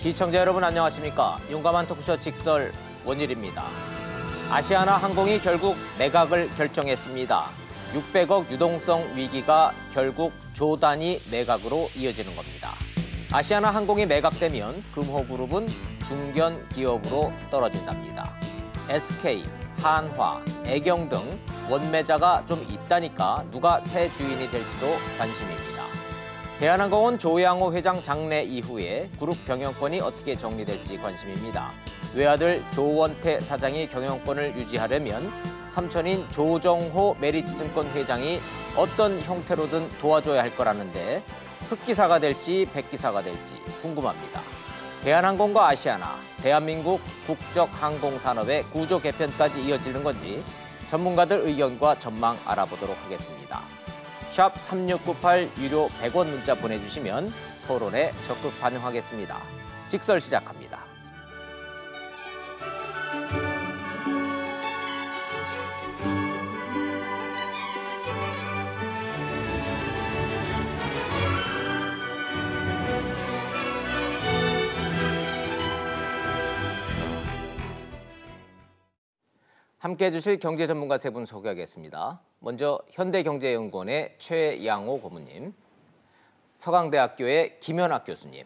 시청자 여러분 안녕하십니까? 용감한 토크쇼 직설 원일입니다. 아시아나 항공이 결국 매각을 결정했습니다. 600억 유동성 위기가 결국 조 단위 매각으로 이어지는 겁니다. 아시아나 항공이 매각되면 금호그룹은 중견 기업으로 떨어진답니다. SK, 한화, 애경 등 원매자가 좀 있다니까 누가 새 주인이 될지도 관심입니다. 대한항공은 조양호 회장 장례 이후에 그룹 경영권이 어떻게 정리될지 관심입니다. 외아들 조원태 사장이 경영권을 유지하려면 삼촌인 조정호 메리츠증권 회장이 어떤 형태로든 도와줘야 할 거라는데 흑기사가 될지 백기사가 될지 궁금합니다. 대한항공과 아시아나, 대한민국 국적 항공산업의 구조 개편까지 이어지는 건지 전문가들 의견과 전망 알아보도록 하겠습니다. 샵 3698 유료 100원 문자 보내주시면 토론에 적극 반영하겠습니다. 직설 시작합니다. 함께해 주실 경제 전문가 세 분 소개하겠습니다. 먼저 현대경제연구원의 최양호 고문님, 서강대학교의 김현학 교수님,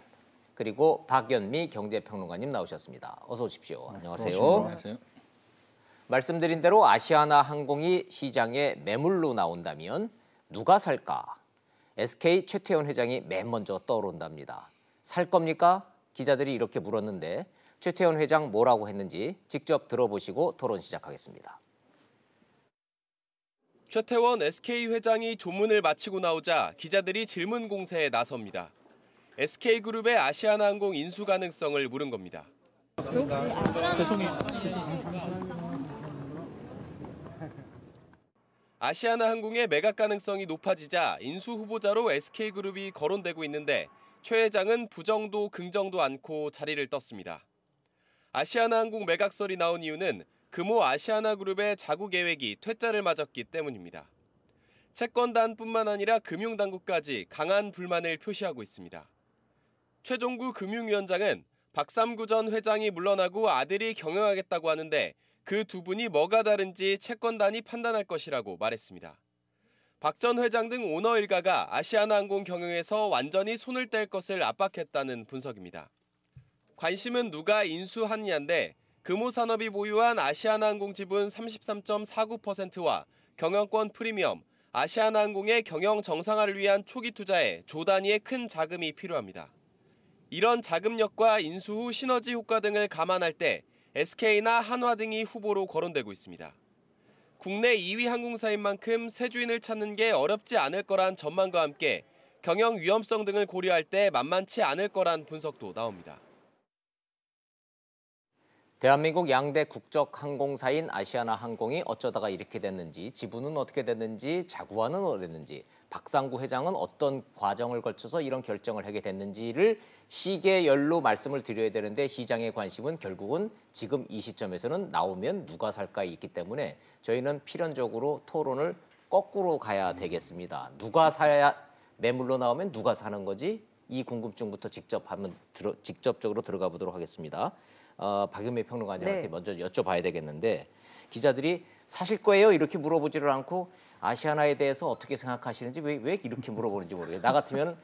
그리고 박연미 경제평론가님 나오셨습니다. 어서 오십시오. 안녕하세요. 안녕하세요. 말씀드린 대로 아시아나 항공이 시장에 매물로 나온다면 누가 살까? SK 최태원 회장이 맨 먼저 떠오른답니다. 살 겁니까? 기자들이 이렇게 물었는데 최태원 회장 뭐라고 했는지 직접 들어보시고 토론 시작하겠습니다. 최태원 SK 회장이 조문을 마치고 나오자 기자들이 질문 공세에 나섭니다. SK그룹의 아시아나항공 인수 가능성을 물은 겁니다. 아시아나항공의 매각 가능성이 높아지자 인수 후보자로 SK그룹이 거론되고 있는데 최 회장은 부정도 긍정도 않고 자리를 떴습니다. 아시아나항공 매각설이 나온 이유는 금호 아시아나그룹의 자구 계획이 퇴짜를 맞았기 때문입니다. 채권단뿐만 아니라 금융당국까지 강한 불만을 표시하고 있습니다. 최종구 금융위원장은 박삼구 전 회장이 물러나고 아들이 경영하겠다고 하는데 그 두 분이 뭐가 다른지 채권단이 판단할 것이라고 말했습니다. 박 전 회장 등 오너 일가가 아시아나항공 경영에서 완전히 손을 뗄 것을 압박했다는 분석입니다. 관심은 누가 인수하느냐인데 금호산업이 보유한 아시아나항공 지분 33.49%와 경영권 프리미엄, 아시아나항공의 경영 정상화를 위한 초기 투자에 조 단위의 큰 자금이 필요합니다. 이런 자금력과 인수 후 시너지 효과 등을 감안할 때 SK나 한화 등이 후보로 거론되고 있습니다. 국내 2위 항공사인 만큼 새 주인을 찾는 게 어렵지 않을 거란 전망과 함께 경영 위험성 등을 고려할 때 만만치 않을 거란 분석도 나옵니다. 대한민국 양대 국적 항공사인 아시아나 항공이 어쩌다가 이렇게 됐는지, 지분은 어떻게 됐는지, 자구와는 어땠는지, 박상구 회장은 어떤 과정을 거쳐서 이런 결정을 하게 됐는지를 시계열로 말씀을 드려야 되는데 시장의 관심은 결국은 지금 이 시점에서는 나오면 누가 살까에 있기 때문에 저희는 필연적으로 토론을 거꾸로 가야 되겠습니다. 누가 사야 매물로 나오면 누가 사는 거지? 이 궁금증부터 직접적으로 들어가 보도록 하겠습니다. 박연미 평론가님한테 먼저 여쭤봐야 되겠는데 기자들이 사실 거예요? 이렇게 물어보지를 않고 아시아나에 대해서 어떻게 생각하시는지 왜 이렇게 물어보는지 모르겠어요. 나 같으면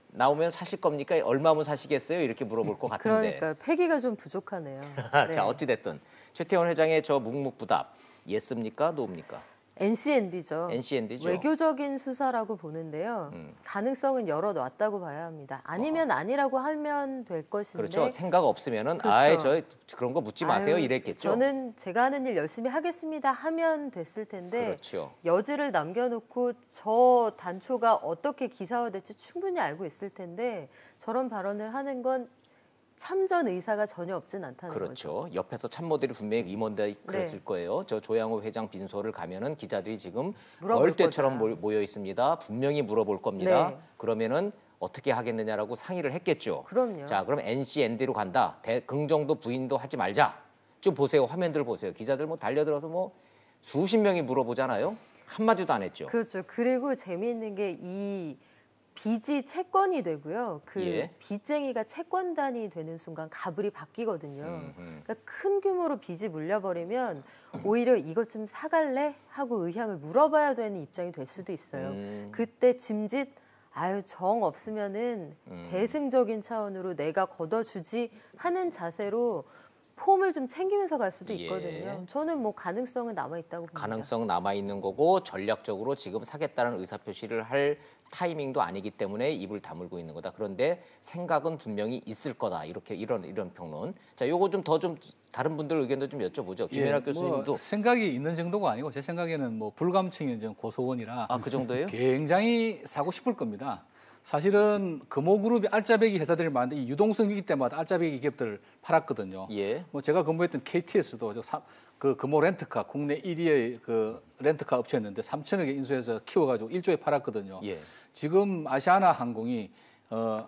나오면 사실 겁니까? 얼마면 사시겠어요? 이렇게 물어볼 것 같은데. 그러니까 패기가 좀 부족하네요. 네. 자, 어찌됐든 최태원 회장의 저 묵묵부답 예스입니까? 노입니까? NCND죠. NCND죠. 외교적인 수사라고 보는데요. 가능성은 열어놨다고 봐야 합니다. 아니면 아니라고 하면 될 것인데. 그렇죠. 생각 없으면은 그렇죠. 그런 거 묻지 마세요. 이랬겠죠. 저는 제가 하는 일 열심히 하겠습니다 하면 됐을 텐데 그렇죠. 여지를 남겨놓고 저 단초가 어떻게 기사화될지 충분히 알고 있을 텐데 저런 발언을 하는 건 참전 의사가 전혀 없진 않다는 그렇죠. 거죠. 옆에서 참모들이 분명히 임원들이 그랬을 거예요. 저 조양호 회장 빈소를 가면은 기자들이 지금 얼때처럼 모여 있습니다. 분명히 물어볼 겁니다. 네. 그러면은 어떻게 하겠느냐라고 상의를 했겠죠. 그럼요. 자, 그럼 NCND로 간다. 긍정도 부인도 하지 말자. 좀 보세요. 화면들 보세요. 기자들 뭐 달려들어서 뭐 수십 명이 물어보잖아요. 한마디도 안 했죠. 그렇죠. 그리고 재미있는 게 이 빚이 채권이 되고요. 그 예. 빚쟁이가 채권단이 되는 순간 가불이 바뀌거든요. 그러니까 큰 규모로 빚이 물려버리면 오히려 이것 좀 사갈래? 하고 의향을 물어봐야 되는 입장이 될 수도 있어요. 그때 짐짓 아유 정 없으면은 대승적인 차원으로 내가 걷어주지 하는 자세로 폼을 좀 챙기면서 갈 수도 있거든요. 예. 저는 뭐 가능성은 남아 있다고 봅니다. 가능성 남아 있는 거고 전략적으로 지금 사겠다는 의사 표시를 할 타이밍도 아니기 때문에 입을 다물고 있는 거다. 그런데 생각은 분명히 있을 거다. 이렇게 이런 평론. 자, 요거 좀 더 좀 다른 분들 의견도 좀 여쭤보죠. 김연학 교수님도 뭐 생각이 있는 정도가 아니고 제 생각에는 뭐 불감증이 좀 고소원이라 그 정도예요? 굉장히 사고 싶을 겁니다. 사실은 금호그룹이 알짜배기 회사들이 많은데 이 유동성 위기 때마다 알짜배기 기업들을 팔았거든요. 예. 뭐 제가 근무했던 KTS도 그 금호 렌트카 국내 1위의 그 렌트카 업체였는데 3천억에 인수해서 키워가지고 1조에 팔았거든요. 예. 지금 아시아나 항공이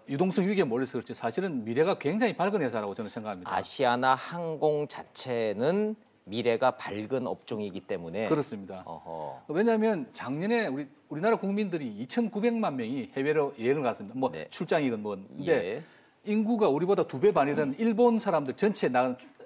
유동성 위기에 몰려서 그렇지 사실은 미래가 굉장히 밝은 회사라고 저는 생각합니다. 아시아나 항공 자체는 미래가 밝은 업종이기 때문에 그렇습니다. 어허. 왜냐하면 작년에 우리나라 국민들이 2,900만 명이 해외로 여행을 갔습니다. 뭐 네. 출장이든 뭐. 근데 예. 인구가 우리보다 2배 반이던 일본 사람들 전체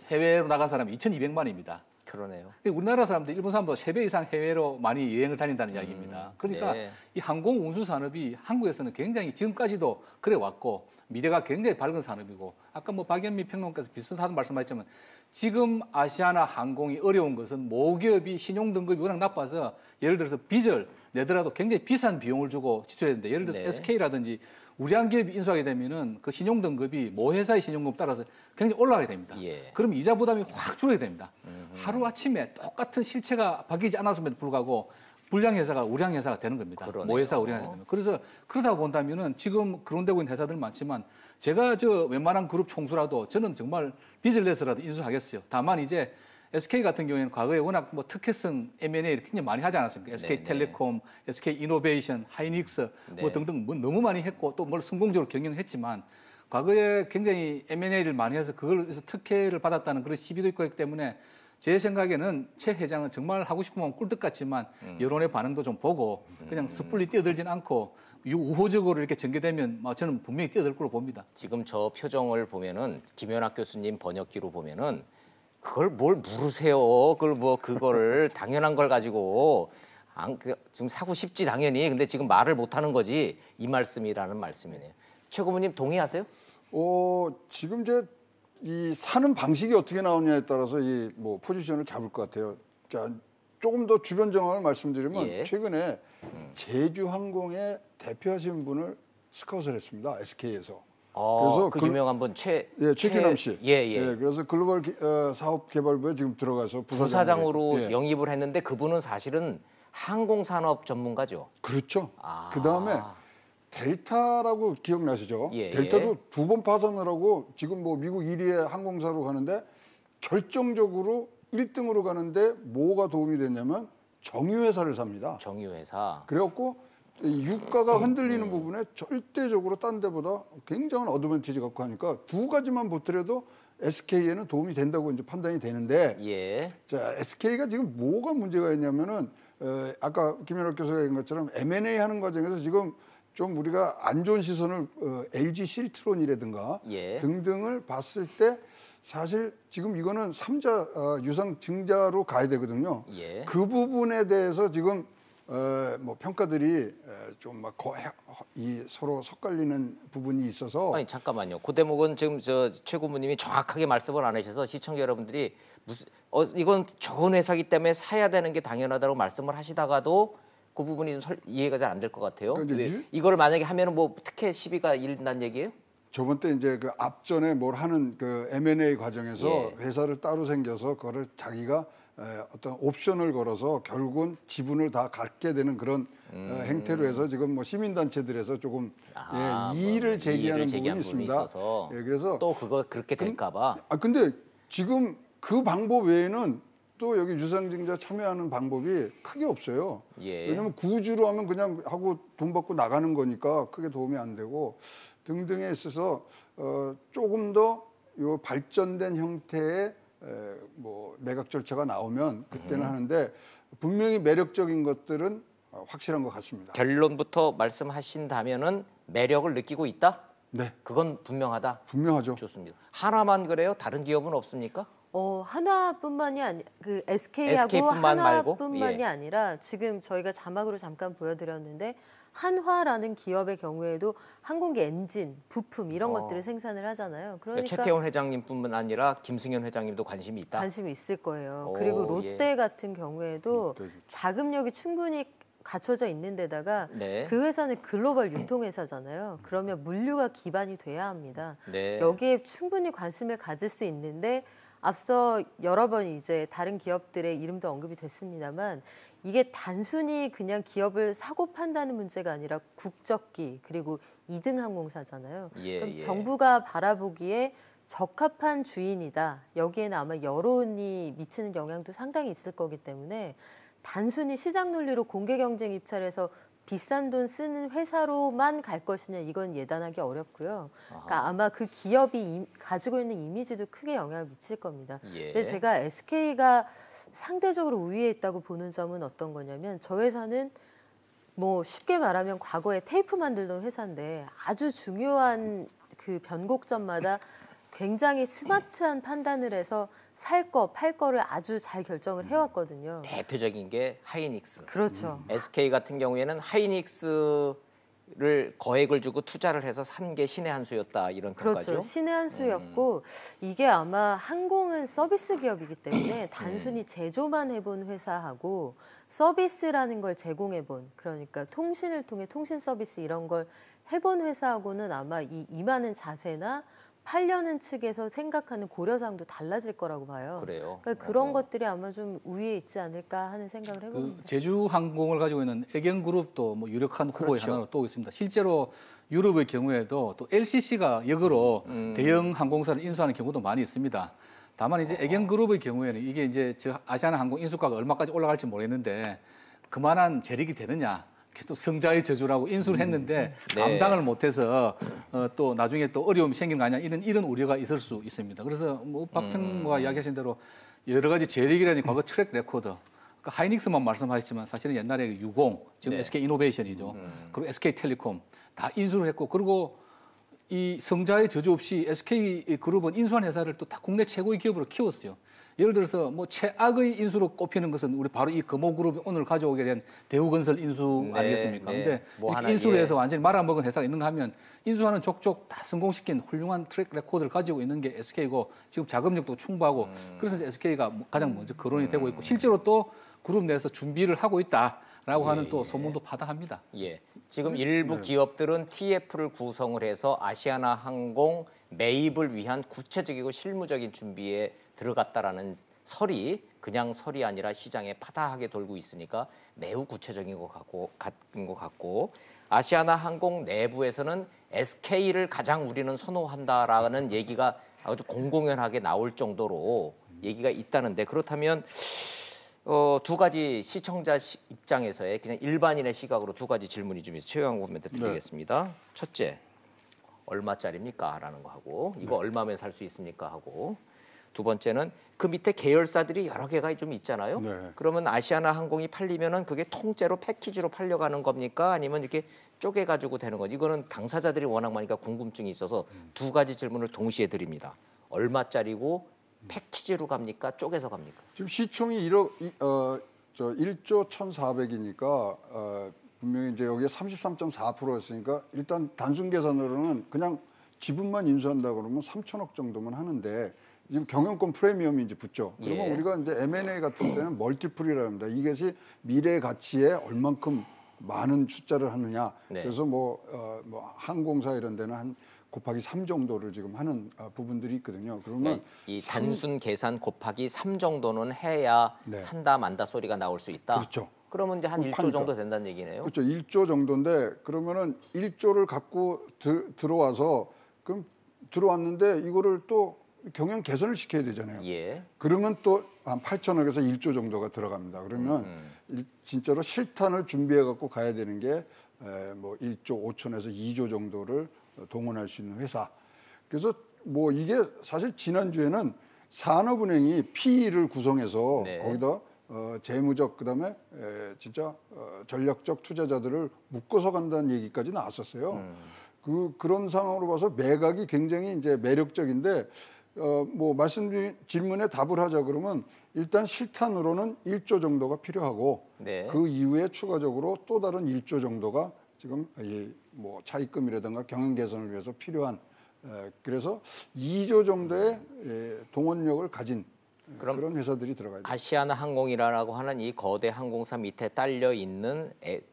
해외로 나간 사람이 2,200만입니다. 그러네요. 우리나라 사람들 일본 사람보다 3배 이상 해외로 많이 여행을 다닌다는 이야기입니다. 그러니까 네. 이 항공 운수 산업이 한국에서는 굉장히 지금까지도 그래 왔고 미래가 굉장히 밝은 산업이고 아까 뭐 박연미 평론가께서 비슷한 말씀하셨지만 지금 아시아나 항공이 어려운 것은 모기업이 신용 등급이 워낙 나빠서 예를 들어서 빚을 내더라도 굉장히 비싼 비용을 주고 지출해야 되는데 예를 들어서 네. SK라든지 우량 기업이 인수하게 되면은 그 신용 등급이 모 회사의 신용 등급 따라서 굉장히 올라가게 됩니다. 예. 그럼 이자 부담이 확 줄어야 됩니다. 하루 아침에 똑같은 실체가 바뀌지 않았음에도 불구하고 불량 회사가 우량 회사가 되는 겁니다. 그러네요. 모 회사가 우량 회사가 되는. 그래서 그러다 본다면은 지금 거론되고 있는 회사들 많지만 제가 웬만한 그룹 총수라도 저는 정말 빚을 내서라도 인수하겠어요. 다만 이제 SK 같은 경우에는 과거에 워낙 뭐 특혜성 M&A를 굉장히 많이 하지 않았습니까? SK텔레콤, SK이노베이션, 하이닉스 뭐 네. 등등 뭐 너무 많이 했고 또 뭘 성공적으로 경영했지만 과거에 굉장히 M&A를 많이 해서 그걸 해서 특혜를 받았다는 그런 시비도 있고 있기 때문에 제 생각에는 최 회장은 정말 하고 싶으면 꿀떡 같지만 여론의 반응도 좀 보고 그냥 섣불리 뛰어들진 않고 우호적으로 이렇게 전개되면 저는 분명히 뛰어들 걸로 봅니다. 지금 저 표정을 보면은 김연학 교수님 번역기로 보면은 그걸 뭘 물으세요? 그거를 당연한 걸 가지고 지금 사고 싶지 당연히. 근데 지금 말을 못 하는 거지 이 말씀이라는 말씀이네요. 최 고모님 동의하세요? 지금 이 사는 방식이 어떻게 나오냐에 따라서 이 뭐 포지션을 잡을 것 같아요. 자, 조금 더 주변 정황을 말씀드리면 예. 최근에 제주항공의 대표하신 분을 스카웃을 했습니다. SK에서. 그래서 그 유명한 분 최기남 씨. 예. 그래서 글로벌 사업개발부에 지금 들어가서 부사장으로 예. 영입을 했는데 그분은 사실은 항공산업 전문가죠. 그렇죠. 그 다음에 델타라고 기억나시죠? 예. 델타도 2번 파산을 하고 지금 뭐 미국 1위의 항공사로 가는데 결정적으로 1등으로 가는데 뭐가 도움이 됐냐면 정유회사를 삽니다. 정유회사. 그래갖고 이 유가가 흔들리는 부분에 절대적으로 딴 데보다 굉장한 어드밴티지 갖고 하니까 두 가지만 보더라도 SK에는 도움이 된다고 이제 판단이 되는데 예. 자, SK가 지금 뭐가 문제가 있냐면은 아까 김연학 교수가 얘기한 것처럼 M&A 하는 과정에서 지금 좀 우리가 안 좋은 시선을 LG 실트론이라든가 예. 등등을 봤을 때 사실 지금 이거는 3자 유상 증자로 가야 되거든요. 예. 그 부분에 대해서 지금 뭐 평가들이 좀 막 서로 섞갈리는 부분이 있어서 아니 잠깐만요. 그 대목은 지금 최 고모님이 정확하게 말씀을 안 하셔서 시청자 여러분들이 이건 좋은 회사기 때문에 사야 되는 게 당연하다고 말씀을 하시다가도 그 부분이 좀 이해가 잘 안 될 것 같아요. 그러니까 이걸 만약에 하면은 뭐 특혜 시비가 일난다는 얘기예요? 저번 때 이제 그 앞전에 뭘 하는 그 M&A 과정에서 예. 회사를 따로 생겨서 그거를 자기가 어떤 옵션을 걸어서 결국은 지분을 다 갖게 되는 그런 행태로 해서 지금 뭐 시민단체들에서 조금 이의를 제기하는 부분이 있습니다. 있어서 예, 그래서 또 그거 그렇게 될까봐. 근데 지금 그 방법 외에는 또 여기 유상증자 참여하는 방법이 크게 없어요. 예. 왜냐하면 구주로 하면 그냥 하고 돈 받고 나가는 거니까 크게 도움이 안 되고 등등에 있어서 조금 더 요 발전된 형태의 뭐 매각 절차가 나오면 그때는 하는데 분명히 매력적인 것들은 확실한 것 같습니다. 결론부터 말씀하신다면은 매력을 느끼고 있다? 네, 그건 분명하다. 분명하죠. 좋습니다. 하나만 그래요? 다른 기업은 없습니까? 하나뿐만이 아니 그 SK하고 SK뿐만 말고? 하나뿐만이 예. 아니라 지금 저희가 자막으로 잠깐 보여드렸는데 한화라는 기업의 경우에도 항공기 엔진, 부품 이런 것들을 생산을 하잖아요. 그러니까 최태원 회장님뿐만 아니라 김승현 회장님도 관심이 있다. 관심이 있을 거예요. 오, 그리고 롯데 같은 경우에도 롯데 좋죠. 자금력이 충분히 갖춰져 있는 데다가 네. 그 회사는 글로벌 유통회사잖아요. 그러면 물류가 기반이 돼야 합니다. 네. 여기에 충분히 관심을 가질 수 있는데 앞서 여러 번 이제 다른 기업들의 이름도 언급이 됐습니다만 이게 단순히 그냥 기업을 사고 판다는 문제가 아니라 국적기 그리고 2등 항공사잖아요. 예, 그럼 예. 정부가 바라보기에 적합한 주인이다. 여기에는 아마 여론이 미치는 영향도 상당히 있을 거기 때문에 단순히 시장 논리로 공개 경쟁 입찰해서 비싼 돈 쓰는 회사로만 갈 것이냐 이건 예단하기 어렵고요. 그러니까 아마 그 기업이 가지고 있는 이미지도 크게 영향을 미칠 겁니다. 예. 근데 제가 SK가 상대적으로 우위에 있다고 보는 점은 어떤 거냐면 저 회사는 뭐 쉽게 말하면 과거에 테이프 만들던 회사인데 아주 중요한 그 변곡점마다 굉장히 스마트한 판단을 해서 살 거, 팔 거를 아주 잘 결정을 해왔거든요. 대표적인 게 하이닉스. 그렇죠. SK 같은 경우에는 하이닉스를 거액을 주고 투자를 해서 산 게 신의 한 수였다 이런 그렇죠. 평가죠. 신의 한 수였고 이게 아마 항공은 서비스 기업이기 때문에 단순히 제조만 해본 회사하고 서비스라는 걸 제공해본 그러니까 통신을 통해 통신 서비스 이런 걸 해본 회사하고는 아마 이 임하는 자세나 팔려는 측에서 생각하는 고려사항도 달라질 거라고 봐요. 그래요. 그러니까 그런 것들이 아마 좀 우위에 있지 않을까 하는 생각을 해봅니다. 그 제주항공을 가지고 있는 애경그룹도 뭐 유력한 후보의 그렇죠. 하나로 또 있습니다. 실제로 유럽의 경우에도 또 LCC가 역으로 대형 항공사를 인수하는 경우도 많이 있습니다. 다만 이제 애경그룹의 경우에는 이게 이제 저 아시아나항공 인수가가 얼마까지 올라갈지 모르겠는데 그만한 재력이 되느냐. 또 성자의 저주라고 인수를 했는데 네. 감당을 못해서 또 나중에 또 어려움이 생기는 거 아니냐 이런 우려가 있을 수 있습니다. 그래서 뭐 박평과 이야기하신 대로 여러 가지 재력이라든지 과거 트랙 레코드 그러니까 하이닉스만 말씀하셨지만 사실은 옛날에 유공 지금 네. SK 이노베이션이죠. 그리고 SK텔레콤 다 인수를 했고 그리고 이 성자의 저주 없이 SK 그룹은 인수한 회사를 또 다 국내 최고의 기업으로 키웠어요. 예를 들어서 뭐 최악의 인수로 꼽히는 것은 우리 바로 이 금호그룹이 오늘 가져오게 된 대우건설 인수 네, 아니겠습니까? 네. 근데 뭐 이렇게 하나, 인수를 예. 해서 완전히 말아먹은 회사가 있는가 하면 인수하는 족족 다 성공시킨 훌륭한 트랙 레코드를 가지고 있는 게 SK고 지금 자금력도 충분하고 그래서 이제 SK가 가장 먼저 거론이 되고 있고 실제로 또 그룹 내에서 준비를 하고 있다라고 하는 또 소문도 파다합니다. 예. 지금 일부 기업들은 TF를 구성을 해서 아시아나 항공 매입을 위한 구체적이고 실무적인 준비에 들어갔다라는 설이 그냥 설이 아니라 시장에 파다하게 돌고 있으니까 매우 구체적인 것 같고 아시아나 항공 내부에서는 SK를 가장 우리는 선호한다라는 얘기가 아주 공공연하게 나올 정도로 얘기가 있다는데 그렇다면 두 가지 시청자 입장에서의 그냥 일반인의 시각으로 두 가지 질문이 좀 있어요. 최영환 후보한테 드리겠습니다. 첫째, 얼마짜리입니까? 라는 거 하고 이거 얼마면 살 수 있습니까? 하고 두 번째는 그 밑에 계열사들이 여러 개가 좀 있잖아요. 네. 그러면 아시아나 항공이 팔리면은 그게 통째로 패키지로 팔려가는 겁니까? 아니면 이렇게 쪼개가지고 되는 거? 이거는 당사자들이 워낙 많으니까 궁금증이 있어서 두 가지 질문을 동시에 드립니다. 얼마짜리고 패키지로 갑니까? 쪼개서 갑니까? 지금 시총이 1조 1,400이니까 분명히 이제 여기에 33.4%였으니까 일단 단순 계산으로는 그냥 지분만 인수한다 그러면 3천억 정도면 하는데 지금 경영권 프리미엄이 이제 붙죠. 그러면 예. 우리가 이제 M&A 같은 때는 멀티플이라고 합니다. 이것이 미래 가치에 얼만큼 많은 숫자를 하느냐. 네. 그래서 뭐 항공사 이런 데는 한 곱하기 3 정도를 지금 하는 부분들이 있거든요. 그러면 이 단순 계산 곱하기 3 정도는 해야 네. 산다 만다 소리가 나올 수 있다. 그렇죠. 그러면 이제 한 1조 파니까. 정도 된다는 얘기네요. 그렇죠. 1조 정도인데 그러면은 1조를 갖고 들어와서 그럼 들어왔는데 이거를 또 경영 개선을 시켜야 되잖아요. 예. 그러면 또 한 8천억에서 1조 정도가 들어갑니다. 그러면 진짜로 실탄을 준비해 갖고 가야 되는 게 뭐 1조 5천에서 2조 정도를 동원할 수 있는 회사. 그래서 뭐 이게 사실 지난주에는 산업은행이 PE를 구성해서 네. 거기다 재무적 그다음에 진짜 전략적 투자자들을 묶어서 간다는 얘기까지 나왔었어요. 그런 상황으로 봐서 매각이 굉장히 이제 매력적인데 뭐 질문에 답을 하자 그러면 일단 실탄으로는 1조 정도가 필요하고 네. 그 이후에 추가적으로 또 다른 1조 정도가 지금 뭐 차입금이라든가 경영 개선을 위해서 필요한 그래서 2조 정도의 동원력을 가진 그런 회사들이 들어가야 돼요. 아시아나 항공이라고 하는 이 거대 항공사 밑에 딸려 있는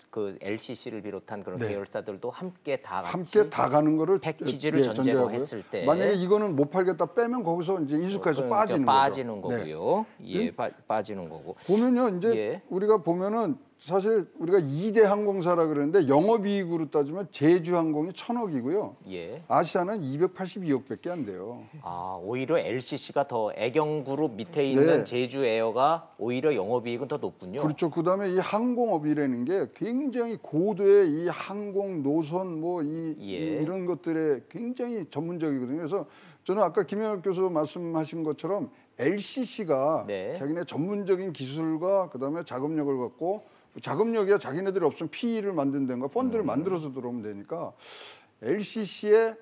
그 LCC를 비롯한 그런 네. 계열사들도 함께 다 같이 함께 다 가는 거를 패키지를 전제로 전제하고요. 했을 때 만약에 이거는 못 팔겠다 빼면 거기서 이제 인수가에서 빠지는 거죠. 거고요. 예, 빠지는 거고. 보면요, 이제 예. 우리가 보면은 사실 우리가 2대 항공사라 그러는데 영업이익으로 따지면 제주항공이 1,000억이고요. 예. 아시아는 282억밖에 안 돼요. 아, 오히려 LCC가 더 애경그룹 밑에 있는 네. 제주에어가 오히려 영업이익은 더 높군요. 그렇죠. 그다음에 이 항공업이라는 게 굉장히 고도의 이 항공 노선 뭐 이런 것들에 굉장히 전문적이거든요. 그래서 저는 아까 김영학 교수 말씀하신 것처럼 LCC가 네. 자기네 전문적인 기술과 그다음에 자금력을 갖고 자금력이야 자기네들이 없으면 PE를 만든 데인가 펀드를 만들어서 들어오면 되니까 LCC의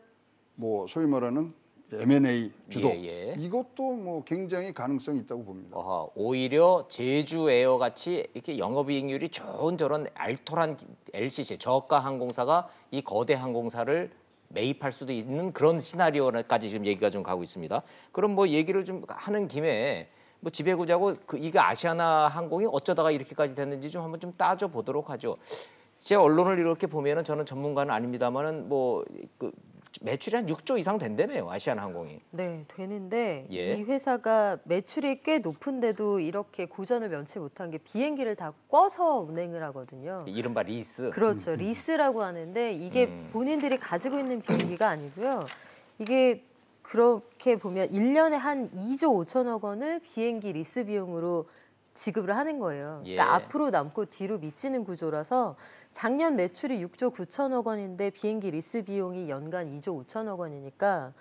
뭐 소위 말하는 M&A 주도 이것도 뭐 굉장히 가능성이 있다고 봅니다. 오히려 제주에어 같이 이렇게 영업이익률이 좋은 저런 알토란 LCC 저가 항공사가 이 거대 항공사를 매입할 수도 있는 그런 시나리오까지 지금 얘기가 좀 가고 있습니다. 그럼 뭐 얘기를 좀 하는 김에 뭐 지배구자고 이게 아시아나 항공이 어쩌다가 이렇게까지 됐는지 좀 한번 좀 따져 보도록 하죠. 제가 언론을 이렇게 보면은 저는 전문가는 아닙니다만은 뭐 그 매출이 한 6조 이상 된다며요, 아시아나 항공이. 네, 되는데 예. 이 회사가 매출이 꽤 높은데도 이렇게 고전을 면치 못한 게 비행기를 다 꿔서 운행을 하거든요. 이른바 리스. 그렇죠. 리스라고 하는데 이게 본인들이 가지고 있는 비행기가 아니고요. 이게 그렇게 보면 1년에 한 2조 5천억 원을 비행기 리스 비용으로 지급을 하는 거예요. 예. 그러니까 앞으로 남고 뒤로 미치는 구조라서 작년 매출이 6조 9천억 원인데 비행기 리스 비용이 연간 2조 5천억 원이니까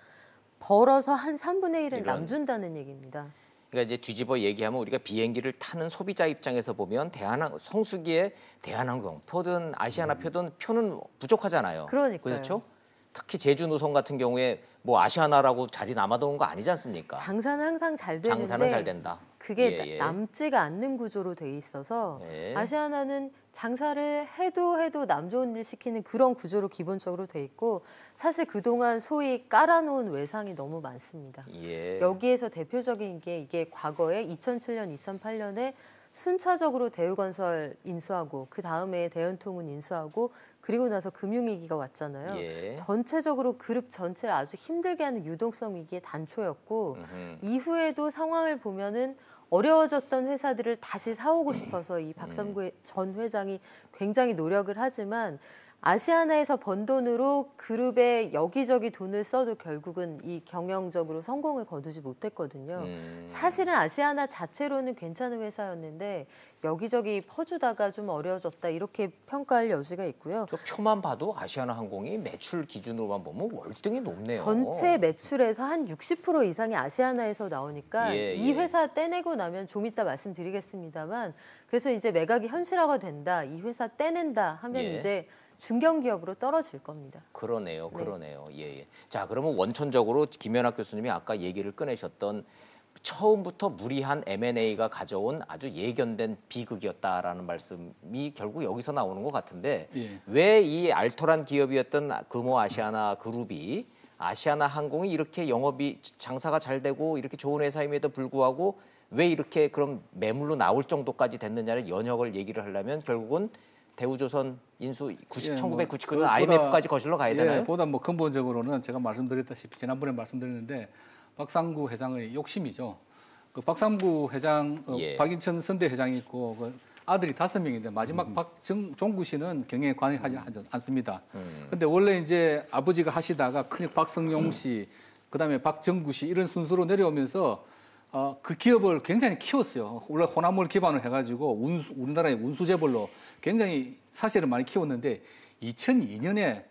벌어서 한 3분의 1을 남준다는 얘기입니다. 그러니까 이제 뒤집어 얘기하면 우리가 비행기를 타는 소비자 입장에서 보면 성수기에 대한항공 표든 아시아나 표는 부족하잖아요. 그러니까요. 그렇죠? 특히 제주 노선 같은 경우에 뭐 아시아나라고 자리 남아도는 거 아니지 않습니까? 장사는 항상 잘 되는데 장사는 잘 된다. 그게 남지가 않는 구조로 돼 있어서 아시아나는 장사를 해도 남 좋은 일 시키는 그런 구조로 기본적으로 돼 있고 사실 그동안 소위 깔아놓은 외상이 너무 많습니다. 예. 여기에서 대표적인 게 이게 과거에 2007년, 2008년에 순차적으로 대우건설 인수하고 그 다음에 대연통운 인수하고 그리고 나서 금융위기가 왔잖아요. 예. 전체적으로 그룹 전체를 아주 힘들게 하는 유동성 위기의 단초였고 이후에도 상황을 보면은 어려워졌던 회사들을 다시 사오고 싶어서 이 박삼구 전 회장이 굉장히 노력을 하지만 아시아나에서 번 돈으로 그룹에 여기저기 돈을 써도 결국은 이 경영적으로 성공을 거두지 못했거든요. 사실은 아시아나 자체로는 괜찮은 회사였는데 여기저기 퍼주다가 좀 어려워졌다 이렇게 평가할 여지가 있고요. 저 표만 봐도 아시아나 항공이 매출 기준으로만 보면 월등히 높네요. 전체 매출에서 한 60% 이상이 아시아나에서 나오니까 이 회사 떼내고 나면 좀 이따 말씀드리겠습니다만 그래서 이제 매각이 현실화가 된다. 이 회사 떼낸다 하면 이제 중견기업으로 떨어질 겁니다. 그러네요. 예. 자, 그러면 원천적으로 김연학 교수님이 아까 얘기를 꺼내셨던 처음부터 무리한 M&A가 가져온 아주 예견된 비극이었다라는 말씀이 결국 여기서 나오는 것 같은데 왜 이 알토란 기업이었던 금호 아시아나 그룹이 아시아나 항공이 이렇게 영업이 장사가 잘 되고 이렇게 좋은 회사임에도 불구하고 왜 이렇게 그럼 매물로 나올 정도까지 됐느냐를 연역을 얘기를 하려면 결국은 대우조선 인수 1999년 IMF까지 거슬러 가야 되나요? 보다 뭐 근본적으로는 제가 말씀드렸다시피 지난번에 말씀드렸는데 박상구 회장의 욕심이죠. 그 박상구 회장, 박인천 선대 회장이 있고 그 아들이 5명인데 마지막 박종구 씨는 경영에 관여하지 않습니다. 근데 원래 이제 아버지가 하시다가 큰형 박성용 씨, 그다음에 박정구 씨 이런 순서로 내려오면서 그 기업을 굉장히 키웠어요. 원래 호남을 기반으로 해가지고 우리나라의 운수재벌로 굉장히 사실은 많이 키웠는데 2002년에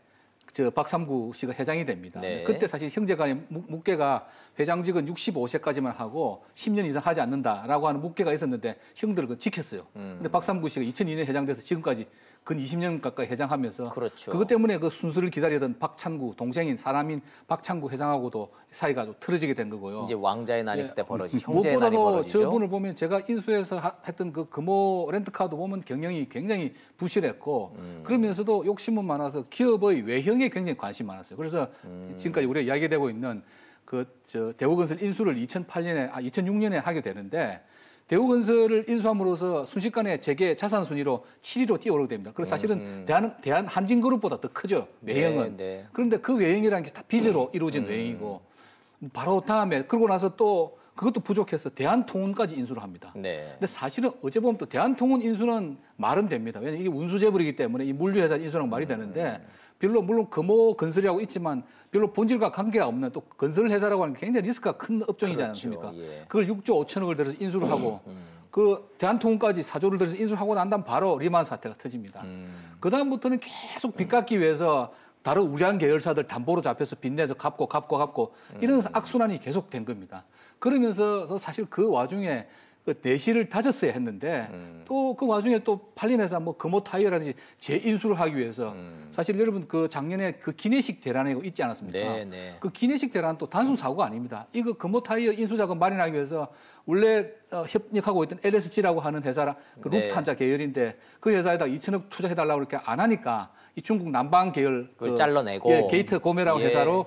저 박삼구 씨가 회장이 됩니다. 네. 그때 사실 형제간의 묵계가 회장직은 65세까지만 하고 10년 이상 하지 않는다라고 하는 묵계가 있었는데 형들은 그걸 지켰어요. 근데 박삼구 씨가 2002년에 회장돼서 지금까지 근 20년 가까이 회장하면서 그렇죠. 그것 때문에 그 순서를 기다리던 박찬구 동생인 사람인 박찬구 회장하고도 사이가 좀 틀어지게 된 거고요. 이제 왕자의 난이 예. 그때 벌어지, 형제의 난이 무엇보다도 벌어지죠. 저분을 보면 제가 인수해서 했던 그 금호 렌트카도 보면 경영이 굉장히 부실했고 그러면서도 욕심은 많아서 기업의 외형에 굉장히 관심이 많았어요. 그래서 지금까지 우리가 이야기되고 있는 그 저 대우건설 인수를 2006년에 하게 되는데 대우건설을 인수함으로써 순식간에 재계 자산 순위로 7위로 뛰어오르게 됩니다. 그래서 사실은 대한 한진그룹보다 더 크죠. 외형은. 네. 그런데 그 외형이라는 게 다 빚으로 이루어진 외형이고 바로 다음에 그러고 나서 또 그것도 부족해서 대한통운까지 인수를 합니다. 네. 근데 사실은 어제 보면 또 대한통운 인수는 말은 됩니다. 왜냐하면 이게 운수재벌이기 때문에 이 물류회사 인수랑 말이 되는데 별로 물론 금호건설이라고 있지만 별로 본질과 관계가 없는 또 건설회사라고 하는 게 굉장히 리스크가 큰 업종이지 그렇죠. 않습니까? 예. 그걸 6조 5천억을 들여서 인수를 하고 그 대한통운까지 4조를 들여서 인수를 하고 난 다음 바로 리만 사태가 터집니다. 그 다음부터는 계속 빚 갚기 위해서 다른 우량 계열사들 담보로 잡혀서 빚내서 갚고 이런 악순환이 계속된 겁니다. 그러면서 사실 그 와중에 그 내실을 다졌어야 했는데 또 그 와중에 또 팔린 회사 뭐 금호 타이어라든지 재인수를 하기 위해서 사실 여러분 그 작년에 그 기내식 대란이 있지 않았습니까? 네, 네. 그 기내식 대란 또 단순 사고가 아닙니다. 이거 금호 타이어 인수 자금 마련하기 위해서 원래 협력하고 있던 LSG라고 하는 회사라 그 네. 루프탄자 계열인데 그 회사에다 2천억 투자해달라고 이렇게 안 하니까 이 중국 남방 계열 그걸 잘라내고. 게이트 고메라고 예. 회사로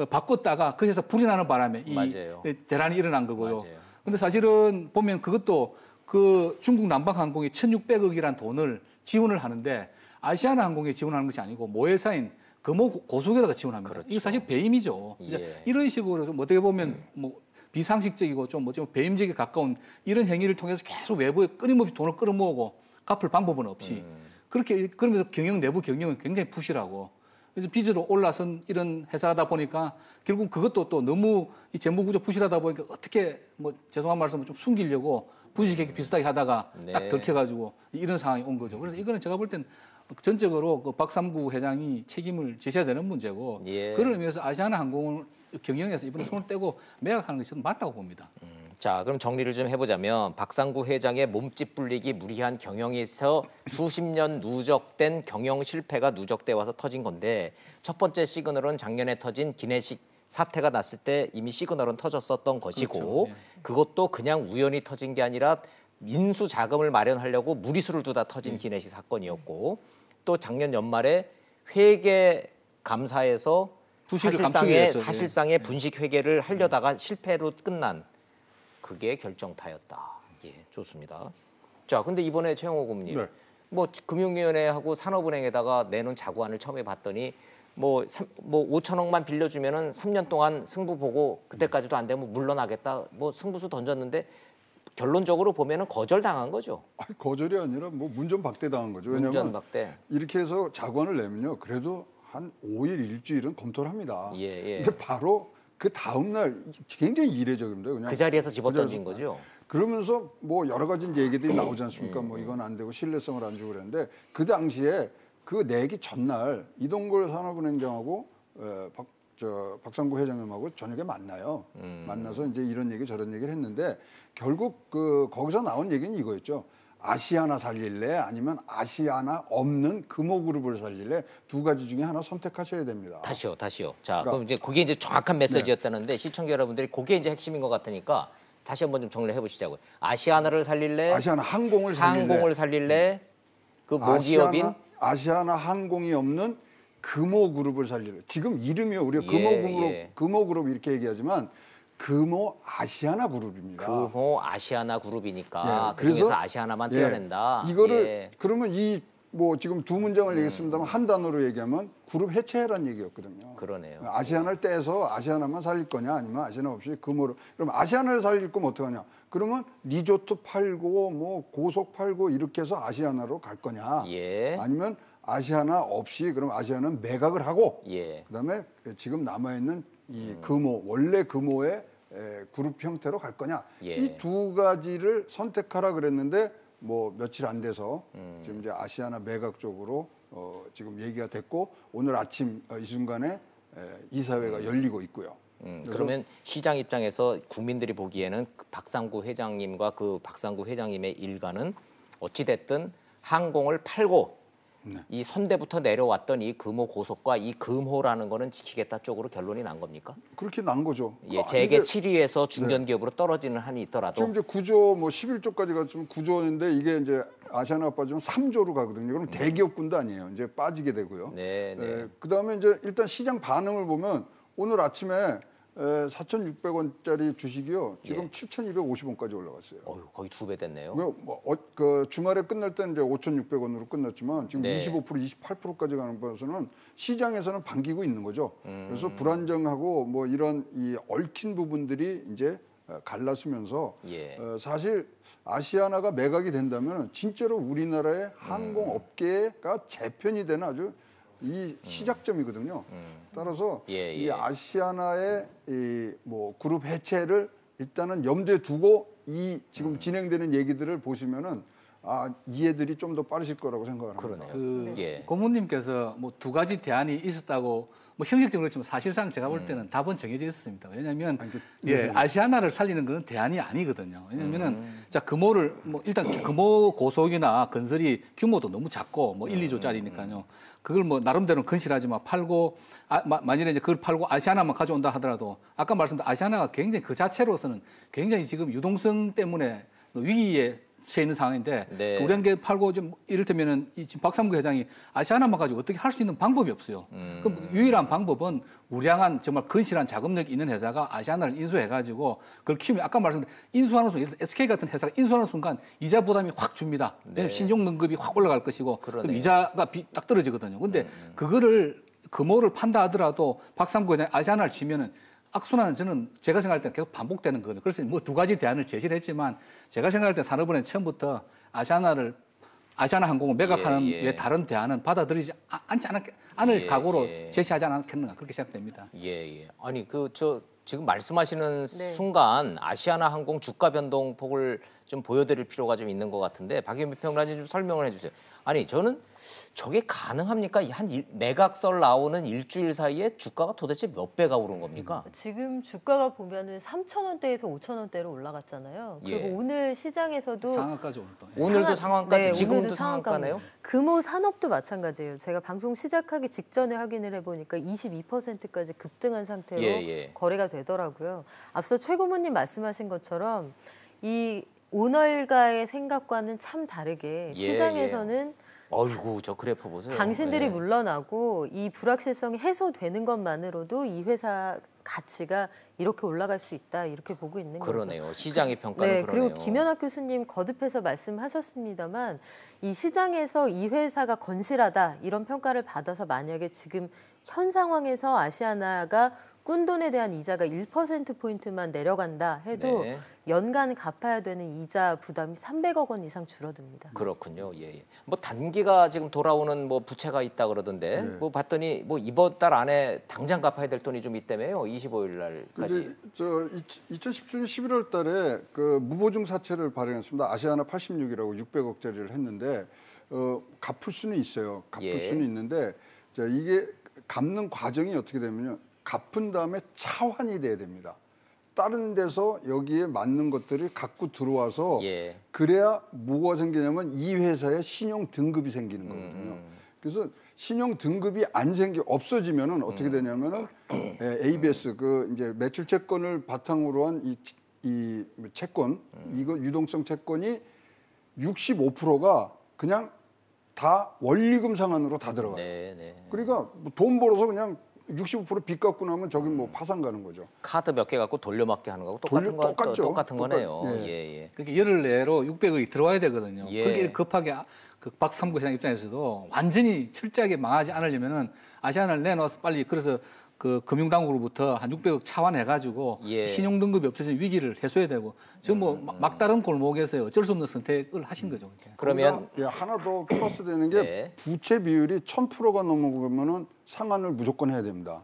바꿨다가 그 회사 불이 나는 바람에 이 맞아요. 대란이 일어난 거고요. 맞아요. 근데 사실은 보면 그것도 그 중국 남방항공이 1,600억이란 돈을 지원을 하는데 아시아나항공에 지원하는 것이 아니고 모회사인 금호 고속에다가 지원합니다. 그렇죠. 이거 사실 배임이죠. 예. 이런 식으로 좀 어떻게 보면 뭐 비상식적이고 좀 배임직에 가까운 이런 행위를 통해서 계속 외부에 끊임없이 돈을 끌어모으고 갚을 방법은 없이 그렇게 그러면서 내부 경영은 굉장히 부실하고 그래서 빚으로 올라선 이런 회사다 보니까 결국 그것도 또 너무 이 재무구조 부실하다 보니까 어떻게 뭐 죄송한 말씀을 좀 숨기려고 분식회계 비슷하게 하다가 네. 딱 들켜가지고 이런 상황이 온 거죠. 그래서 이거는 제가 볼 땐 전적으로 그 박삼구 회장이 책임을 지셔야 되는 문제고 예. 그런 의미에서 아시아나항공을 경영해서 이번에 손을 떼고 매각하는 것이 저는 맞다고 봅니다. 자, 그럼 정리를 좀 해보자면 박상구 회장의 몸집 불리기 무리한 경영에서 수십 년 누적된 경영 실패가 누적돼 와서 터진 건데 첫 번째 시그널은 작년에 터진 기내식 사태가 났을 때 이미 시그널은 터졌었던 것이고 그렇죠. 예. 그것도 그냥 우연히 터진 게 아니라 인수 자금을 마련하려고 무리수를 두다 터진 기내식 사건이었고 또 작년 연말에 회계 감사에서 부실을 감추기 위해서, 사실상의 분식 회계를 하려다가 실패로 끝난 그게 결정타였다. 예, 좋습니다. 자, 근데 이번에 최영호 고문님, 네. 뭐 금융위원회하고 산업은행에다가 내놓은 자구안을 처음에 봤더니 뭐 5천억만 빌려주면은 3년 동안 승부 보고 그때까지도 안 되면 물러나겠다. 뭐 승부수 던졌는데 결론적으로 보면은 거절당한 거죠. 아니, 거절이 아니라 뭐 문전박대 당한 거죠. 왜냐하면 문전박대. 이렇게 해서 자관을 내면요, 그래도 한 5일 일주일은 검토를 합니다. 예, 예. 근데 바로 그 다음 날 굉장히 이례적입니다. 그냥 그 자리에서 집어던진 그 자리에서. 거죠. 그러면서 뭐 여러 가지 이제 얘기들이 나오지 않습니까? 뭐 이건 안 되고 신뢰성을 안 주고 그랬는데 그 당시에 그 내기 전날 이동걸 산업은행장하고 박상구 회장님하고 저녁에 만나요. 만나서 이제 이런 얘기 저런 얘기를 했는데 결국 그 거기서 나온 얘기는 이거였죠. 아시아나 살릴래 아니면 아시아나 없는 금호그룹을 살릴래 두 가지 중에 하나 선택하셔야 됩니다. 다시요. 자, 그러니까- 그럼 이제 그게 이제 정확한 메시지였다는데 시청자 여러분들이 그게 이제 핵심인 것 같으니까 다시 한번 좀 정리를 해보시자고요. 아시아나를 살릴래? 아시아나 항공을 살릴래? 항공을 살릴래? 그 모기업인 아시아나 항공이 없는 금호그룹을 살릴래? 지금 이름이요. 우리가 예. 금호그룹 이렇게 얘기하지만 금호 아시아나 그룹입니다. 금호 아시아나 그룹이니까 예, 그중에서 아시아나만 떼어낸다. 이거를 예. 그러면 이 뭐 지금 두 문장을 얘기했습니다만 한 단어로 얘기하면 그룹 해체해란 얘기였거든요. 그러네요. 아시아나를 떼서 아시아나만 살릴 거냐 아니면 아시아나 없이 금호로 그럼 아시아나를 살릴 거면 어떻게 하냐? 그러면 리조트 팔고 뭐 고속 팔고 이렇게 해서 아시아나로 갈 거냐? 예. 아니면 아시아나 없이 그럼 아시아나는 매각을 하고 예. 그다음에 지금 남아 있는 이 금호 원래 금호의 그룹 형태로 갈 거냐? 예. 이 두 가지를 선택하라 그랬는데 뭐 며칠 안 돼서 지금 이제 아시아나 매각 쪽으로 지금 얘기가 됐고 오늘 아침 이 순간에 이사회가 열리고 있고요. 그러면 시장 입장에서 국민들이 보기에는 그 박상구 회장님과 그 박상구 회장님의 일가는 어찌됐든 항공을 팔고 이 선대부터 내려왔던 이 금호 고속과 이 금호라는 거는 지키겠다 쪽으로 결론이 난 겁니까? 그렇게 난 거죠. 예, 재계 7위에서 중견기업으로 떨어지는 한이 있더라도 지금 이제 9조 뭐 11조까지 갔으면 9조인데 이게 이제 아시아나가 빠지면 3조로 가거든요. 그럼 대기업군도 아니에요. 이제 빠지게 되고요. 네. 그다음에 이제 일단 시장 반응을 보면 오늘 아침에 4,600원짜리 주식이요. 지금 7,250원까지 올라갔어요. 거의 2배 됐네요. 그 주말에 끝날 때는 이제 5,600원으로 끝났지만 지금 네. 25%, 28%까지 가는 것은 시장에서는 반기고 있는 거죠. 그래서 불안정하고 뭐 이런 이 얽힌 부분들이 이제 갈라서면서 사실 아시아나가 매각이 된다면 진짜로 우리나라의 항공업계가 재편이 되는 아주 이 시작점이거든요. 따라서 이 아시아나의 이 뭐 그룹 해체를 일단은 염두에 두고 이 지금 진행되는 얘기들을 보시면은 이해들이 좀 더 빠르실 거라고 생각을 합니다. 그러네요. 고모님께서 뭐 두 가지 대안이 있었다고 뭐 형식적으로 그렇지만 사실상 제가 볼 때는 답은 정해져 있었습니다. 왜냐하면 아시아나를 살리는 것은 대안이 아니거든요. 왜냐하면은 자 금호를 뭐 일단 금호 고속이나 건설이 규모도 너무 작고 뭐 1, 2조짜리니까요. 그걸 뭐 나름대로 건실하지만 팔고 만일에 이제 그걸 팔고 아시아나만 가져온다 하더라도 아까 말씀드린 아시아나가 굉장히 그 자체로서는 굉장히 지금 유동성 때문에 위기에 처해 있는 상황인데 우리 한개 팔고 좀 이를테면은 지금 박상구 회장이 아시아나만 가지고 어떻게 할 수 있는 방법이 없어요. 그럼 유일한 방법은 우량한 정말 건실한 자금력이 있는 회사가 아시아나를 인수해가지고 그걸 키우면 아까 말씀드린 인수하는 순간 SK 같은 회사가 인수하는 순간 이자 부담이 확 줍니다. 왜냐하면 신용 등급이 확 올라갈 것이고 그럼 이자가 딱 떨어지거든요. 근데 그거를 금호를 판다 하더라도 박상구 회장이 아시아나를 지면은 악순환은 저는 제가 생각할 때는 계속 반복되는 거거든요. 그래서 뭐 두 가지 대안을 제시를 했지만 제가 생각할 때 산업은행 처음부터 아시아나 항공을 매각하는 외 다른 대안은 받아들이지 않을 각오로 제시하지 않았겠는가 그렇게 생각됩니다. 아니 지금 말씀하시는 순간 아시아나 항공 주가 변동폭을 좀 보여드릴 필요가 좀 있는 것 같은데 박영미 평론가님 좀 설명을 해주세요. 아니 저는 저게 가능합니까? 매각설 나오는 일주일 사이에 주가가 도대체 몇 배가 오른 겁니까? 지금 주가가 보면은 3,000원대에서 5,000원대로 올라갔잖아요. 그리고 오늘 시장에서도 상한가까지 오늘도. 오늘도 상한가, 네, 지금도 오늘도 상한가네요. 금호 산업도 마찬가지예요. 제가 방송 시작하기 직전에 확인을 해보니까 22%까지 급등한 상태로 거래가 되더라고요. 앞서 최 고모님 말씀하신 것처럼 이 오널가의 생각과는 참 다르게 시장에서는 어이구 저 그래프 보세요. 당신들이 물러나고 이 불확실성이 해소되는 것만으로도 이 회사 가치가 이렇게 올라갈 수 있다 이렇게 보고 있는 거죠. 그러네요. 시장의 평가는 그러네요. 그리고 김연학 교수님 거듭해서 말씀하셨습니다만 이 시장에서 이 회사가 건실하다 이런 평가를 받아서 만약에 지금 현 상황에서 아시아나가 꾼돈에 대한 이자가 1%포인트만 내려간다 해도 연간 갚아야 되는 이자 부담이 300억 원 이상 줄어듭니다. 그렇군요. 뭐 단기가 지금 돌아오는 뭐 부채가 있다 그러던데 뭐 봤더니 뭐 이번 달 안에 당장 갚아야 될 돈이 좀 있다며요. 25일 날까지. 저 2017년 11월 달에 그 무보증 사채를 발행했습니다. 아시아나 86이라고 600억짜리를 했는데 갚을 수는 있어요. 갚을 수는 있는데 자, 이게 갚는 과정이 어떻게 되면요. 갚은 다음에 차환이 돼야 됩니다. 다른 데서 여기에 맞는 것들을 갖고 들어와서 그래야 뭐가 생기냐면 이 회사의 신용 등급이 생기는 거거든요. 그래서 신용 등급이 안 없어지면은 어떻게 되냐면은 ABS 그 이제 매출 채권을 바탕으로 한 이 채권 이거 유동성 채권이 65%가 그냥 다 원리금 상환으로 다 들어가요. 그러니까 돈 벌어서 그냥 65%빚 갚고 나면 저기 뭐 파산 가는 거죠. 카드 몇 개 갖고 돌려막기 하는 거하고 똑같은 거네요. 그러니까 열흘 내로 600억이 들어와야 되거든요. 그게 급하게 그 박삼구 회장 입장에서도 완전히 철저하게 망하지 않으려면은 아시아나를 내놓아서 빨리 그래서 그 금융당국으로부터 한 600억 차환해가지고 신용 등급이 없어진 위기를 해소해야 되고 지금 뭐 막다른 골목에서 어쩔 수 없는 선택을 하신 거죠. 그러면 하나 더 플러스 되는 게 부채 비율이 1000%가 넘어가면은 상환을 무조건 해야 됩니다.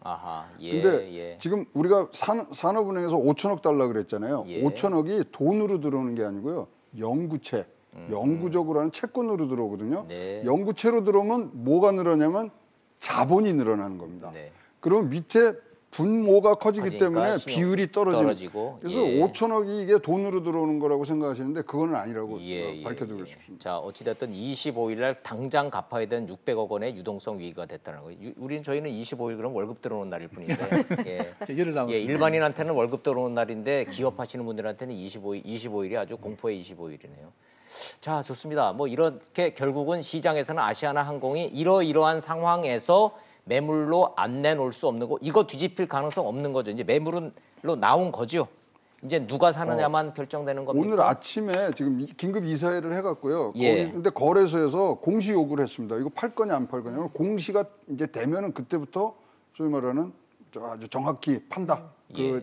근데 지금 우리가 산업은행에서 5천억 달러 그랬잖아요. 5천억이 돈으로 들어오는 게 아니고요. 영구채. 영구적으로 하는 채권으로 들어오거든요. 네. 영구채로 들어오면 뭐가 늘어나냐면 자본이 늘어나는 겁니다. 네. 그럼 밑에 분모가 커지기 커지니까 때문에 비율이 떨어지고 그래서 그래서 5천억이 이게 돈으로 들어오는 거라고 생각하시는데 그건 아니라고 밝혀드리고 싶습니다. 자, 어찌됐든 25일 날 당장 갚아야 되는 600억 원의 유동성 위기가 됐다는 거예요. 저희는 25일 그럼 월급 들어오는 날일 뿐인데 예. 열흘 남았습니다. 일반인한테는 월급 들어오는 날인데 기업하시는 분들한테는 25일이 아주 공포의 25일이네요. 자, 좋습니다. 뭐 이렇게 결국은 시장에서는 아시아나 항공이 이러이러한 상황에서 매물로 안 내놓을 수 없는 거, 이거 뒤집힐 가능성 없는 거죠. 이제 매물로 나온 거죠. 이제 누가 사느냐만 결정되는 겁니다. 오늘 아침에 지금 긴급 이사회를 해갖고요. 예. 근데 거래소에서 공시 요구를 했습니다. 이거 팔 거냐 안 팔 거냐. 공시가 이제 되면은 그때부터 소위 말하는 아주 정확히 판다.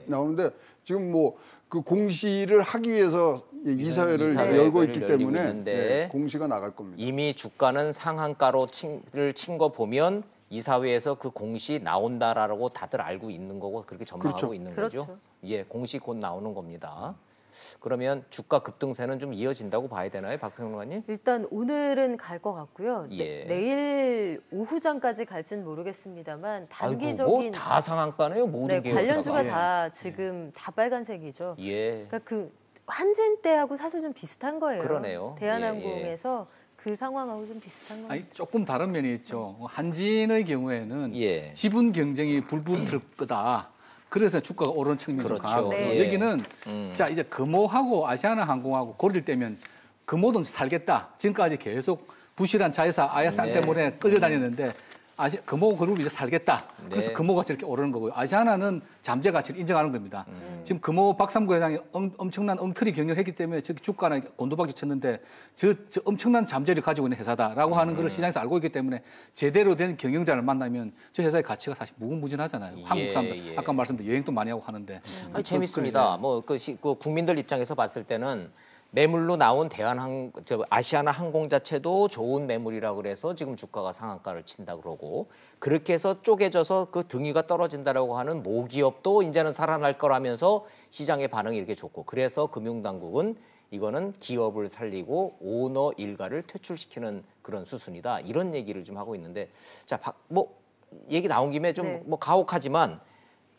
나오는데 지금 뭐 그 공시를 하기 위해서 이사회를 열고 있기 때문에 공시가 나갈 겁니다. 이미 주가는 상한가로 친 거 보면 이사회에서 그 공시 나온다라고 다들 알고 있는 거고 그렇게 전망하고 그렇죠. 있는 그렇죠. 거죠. 예, 공시 곧 나오는 겁니다. 그러면 주가 급등세는 좀 이어진다고 봐야 되나요, 박평론가님? 일단 오늘은 갈 것 같고요. 예. 내일 오후장까지 갈지는 모르겠습니다만 단기적인 아이고, 다 상한가네요, 모든 게. 관련주가 다 지금 다 빨간색이죠. 예. 그러니까 그 환진 때하고 사실 좀 비슷한 거예요. 그러네요. 대한항공에서 그 상황하고 좀 비슷한 거예요. 아니, 조금 다른 면이 있죠. 한진의 경우에는 예. 지분 경쟁이 불붙을 거다. 그래서 주가가 오르는 측면이 그렇죠. 강하고 네. 여기는 자 이제 금호하고 아시아나 항공하고 고릴 때면 금호는 살겠다. 지금까지 계속 부실한 자회사 아야상 네. 때문에 끌려다녔는데 금호 그룹이 이제 살겠다. 그래서 네. 금호 가치 이렇게 오르는 거고요. 아시아나는 잠재 가치를 인정하는 겁니다. 지금 금호 박삼구 회장이 엄청난 엉터리 경영했기 때문에 저기 주가나 곤두박질 쳤는데 저 엄청난 잠재를 가지고 있는 회사다라고 하는 걸 시장에서 알고 있기 때문에 제대로 된 경영자를 만나면 저 회사의 가치가 사실 무궁무진하잖아요. 한국 사람들 아까 말씀드린 여행도 많이 하고 하는데 아니, 재밌습니다. 뭐 그 국민들 입장에서 봤을 때는 매물로 나온 아시아나 항공 자체도 좋은 매물이라 그래서 지금 주가가 상한가를 친다 그러고 그렇게 해서 쪼개져서 그 등위가 떨어진다라고 하는 모기업도 이제는 살아날 거라면서 시장의 반응이 이렇게 좋고 그래서 금융당국은 이거는 기업을 살리고 오너 일가를 퇴출시키는 그런 수순이다 이런 얘기를 좀 하고 있는데 자, 뭐 얘기 나온 김에 좀 뭐 가혹하지만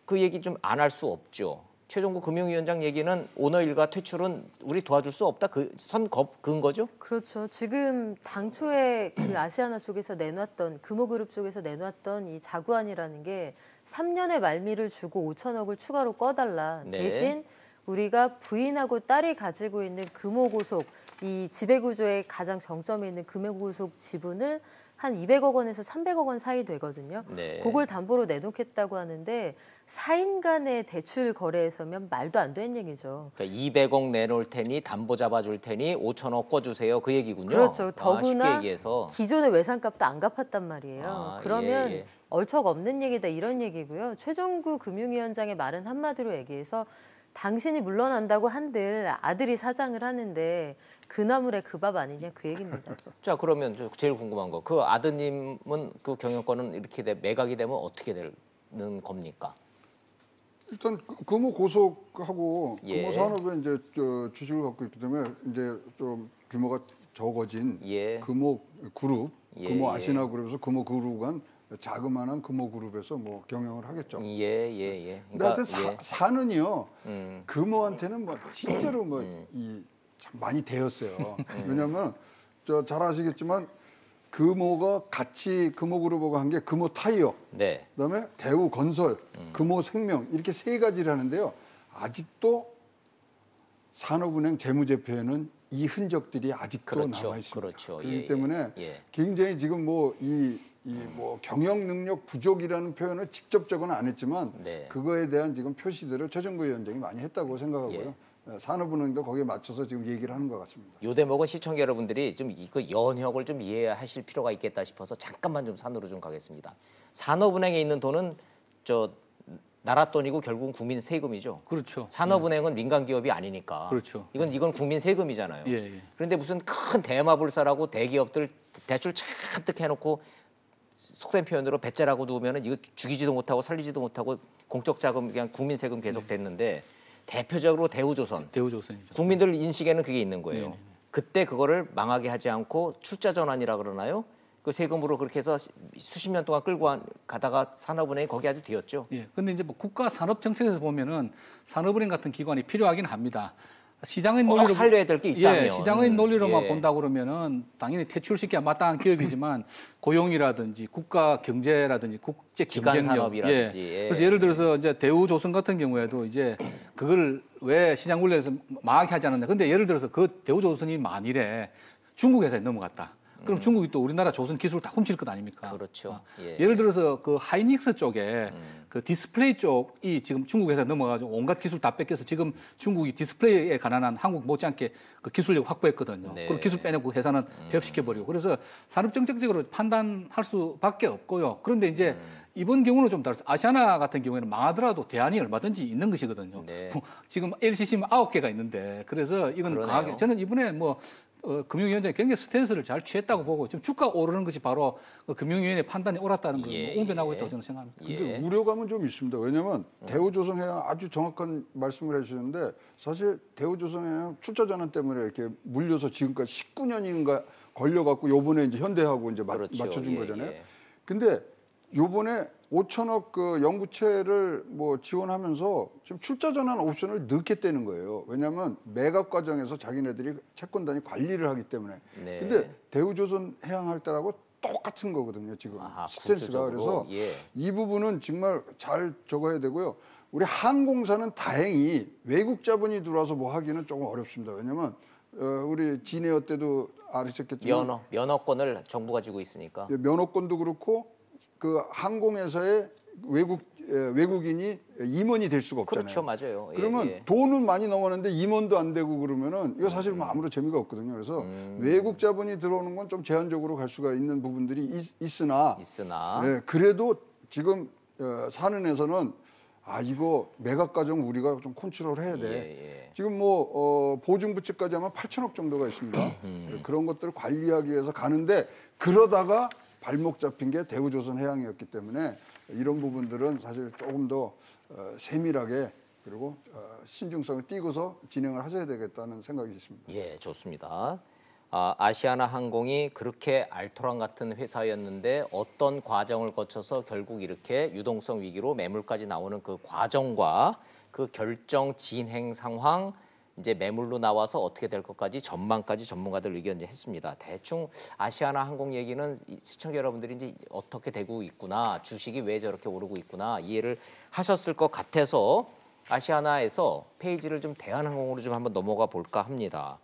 그 얘기 좀 안 할 수 없죠. 최종구 금융위원장 얘기는 오너 일가 퇴출은 우리 도와줄 수 없다. 그 선 그은 거죠? 그렇죠. 지금 당초에 그 아시아나 쪽에서 내놨던 금호그룹 쪽에서 내놨던 이 자구안이라는 게 3년의 말미를 주고 5천억을 추가로 꺼달라. 네. 대신 우리가 부인하고 딸이 가지고 있는 금호고속 이 지배구조의 가장 정점에 있는 금호고속 지분을 한 200억 원에서 300억 원 사이 되거든요. 네. 그걸 담보로 내놓겠다고 하는데 4인 간의 대출 거래에서면 말도 안 되는 얘기죠. 그러니까 200억 내놓을 테니 담보 잡아줄 테니 5천억 꿔주세요. 그 얘기군요. 그렇죠. 더구나 쉽게 얘기해서. 기존의 외상값도 안 갚았단 말이에요. 그러면 예. 얼척 없는 얘기다 이런 얘기고요. 최종구 금융위원장의 말은 한마디로 얘기해서 당신이 물러난다고 한들 아들이 사장을 하는데 그 나물에 그 밥 아니냐 그 얘기입니다. 자 그러면 제일 궁금한 거 그 아드님은 그 경영권은 이렇게 매각이 되면 어떻게 되는 겁니까? 일단 금호 고속하고 예. 금호 산업에 이제 주식을 갖고 있기 때문에 이제 좀 규모가 적어진 예. 금호 그룹, 예, 금호 예. 아시나 그룹에서 금호 그룹은 자그마한 금호 그룹에서 뭐 경영을 하겠죠. 예. 근데 하여튼 사는요 음. 금호한테는 뭐 진짜로 뭐 이 참 많이 대었어요. 왜냐하면 잘 아시겠지만 금호가 같이 금호그룹하고 한 게 금호 타이어, 네. 그다음에 대우 건설, 금호 생명 이렇게 세 가지를 하는데요. 아직도 산업은행 재무제표에는 이 흔적들이 아직도 그렇죠. 남아 있습니다. 그렇죠. 그렇기 때문에 예. 굉장히 지금 뭐 뭐 경영 능력 부족이라는 표현을 직접적으로는 안 했지만 네. 그거에 대한 지금 표시들을 최정구 위원장이 많이 했다고 생각하고요. 산업은행도 거기에 맞춰서 지금 얘기를 하는 것 같습니다. 요 대목은 시청자 여러분들이 좀 그 연혁을 좀 이해하실 필요가 있겠다 싶어서 잠깐만 좀 산으로 좀 가겠습니다. 산업은행에 있는 돈은 나라 돈이고 결국은 국민 세금이죠. 그렇죠. 산업은행은 민간 기업이 아니니까. 그렇죠. 이건 국민 세금이잖아요. 예. 그런데 무슨 큰 대마불사라고 대기업들 대출 잔뜩 해놓고 속된 표현으로 배째라고 두면은 이거 죽이지도 못하고 살리지도 못하고 공적 자금 그냥 국민 세금 계속 됐는데 대표적으로 대우조선. 대우조선이죠. 국민들 인식에는 그게 있는 거예요. 네. 그때 그거를 망하게 하지 않고 출자 전환이라 그러나요? 그 세금으로 그렇게 해서 수십 년 동안 끌고 가다가 산업은행이 거기 아주 뒤였죠. 예. 근데 이제 뭐 국가 산업 정책에서 보면은 산업은행 같은 기관이 필요하긴 합니다. 시장의 논리로 살려야 될 게 있다면. 예, 시장의 논리로만 예. 본다 그러면은 당연히 퇴출시켜야 마땅한 기업이지만 고용이라든지 국가 경제라든지 국제 기간 경쟁력, 산업이라든지. 예. 그래서 예를 들어서 이제 대우조선 같은 경우에도 이제 그걸 왜 시장 원리에서 망하게 하지 않았냐. 근데 예를 들어서 그 대우조선이 만일에 중국 회사에 넘어갔다. 그럼 중국이 또 우리나라 조선 기술을 다 훔칠 것 아닙니까? 그렇죠. 예. 예를 들어서 그 하이닉스 쪽에 그 디스플레이 쪽이 지금 중국에서 넘어가지고 온갖 기술 다 뺏겨서 지금 중국이 디스플레이에 관한 한국 못지않게 그 기술력 확보했거든요. 네. 그리고 기술 빼내고 회사는 폐업시켜버리고 그래서 산업정책적으로 판단할 수밖에 없고요. 그런데 이제 이번 경우는 좀 다르죠. 아시아나 같은 경우에는 망하더라도 대안이 얼마든지 있는 것이거든요. 네. 지금 LCC는 9개가 있는데 그래서 이건 그러네요. 강하게 저는 이번에 뭐 금융위원장이 굉장히 스탠스를 잘 취했다고 보고 지금 주가 오르는 것이 바로 그 금융위원회 판단이 옳았다는 걸 예, 옹변하고 예. 있다고 저는 생각합니다. 근데 예. 우려감은 좀 있습니다. 왜냐하면 대우조선해양 아주 정확한 말씀을 해주셨는데 사실 대우조선해양 출자 전환 때문에 이렇게 물려서 지금까지 19년인가 걸려갖고 요번에 이제 현대하고 이제 그렇죠. 맞춰준 예, 거잖아요. 예. 근데 요번에 5천억 그 연구체를 뭐 지원하면서 지금 출자 전환 옵션을 넣겠다는 거예요. 왜냐하면 매각 과정에서 자기네들이 채권단이 관리를 하기 때문에. 네. 근데 대우조선 해양할 때라고 똑같은 거거든요. 지금 아하, 스탠스가. 구조적으로. 그래서 예. 이 부분은 정말 잘 적어야 되고요. 우리 항공사는 다행히 외국 자본이 들어와서 뭐 하기는 조금 어렵습니다. 왜냐하면 우리 진에어 때도 아시겠지만 면허권을 정부가 쥐고 있으니까. 면허권도 그렇고 그 항공회사의 외국인이 임원이 될 수가 없잖아요. 그렇죠, 맞아요. 예, 그러면 예. 돈은 많이 나오는데 임원도 안 되고 그러면은 이거 사실 뭐 아무런 재미가 없거든요. 그래서 외국 자본이 들어오는 건 좀 제한적으로 갈 수가 있는 부분들이 있으나 예, 그래도 지금 산은에서는 이거 매각 과정 우리가 좀 컨트롤 해야 돼. 예. 지금 뭐 보증부채까지 하면 8천억 정도가 있습니다. 그런 것들을 관리하기 위해서 가는데 그러다가 발목 잡힌 게 대우조선 해양이었기 때문에 이런 부분들은 사실 조금 더 세밀하게 그리고 신중성을 띠고서 진행을 하셔야 되겠다는 생각이 있습니다. 예, 좋습니다. 아시아나 항공이 그렇게 알토란 같은 회사였는데 어떤 과정을 거쳐서 결국 이렇게 유동성 위기로 매물까지 나오는 그 과정과 그 결정 진행 상황 이제 매물로 나와서 어떻게 될 것까지 전망까지 전문가들 의견을 했습니다. 대충 아시아나 항공 얘기는 시청자 여러분들이 이제 어떻게 되고 있구나, 주식이 왜 저렇게 오르고 있구나 이해를 하셨을 것 같아서 아시아나에서 페이지를 좀 대한항공으로 좀 한번 넘어가 볼까 합니다.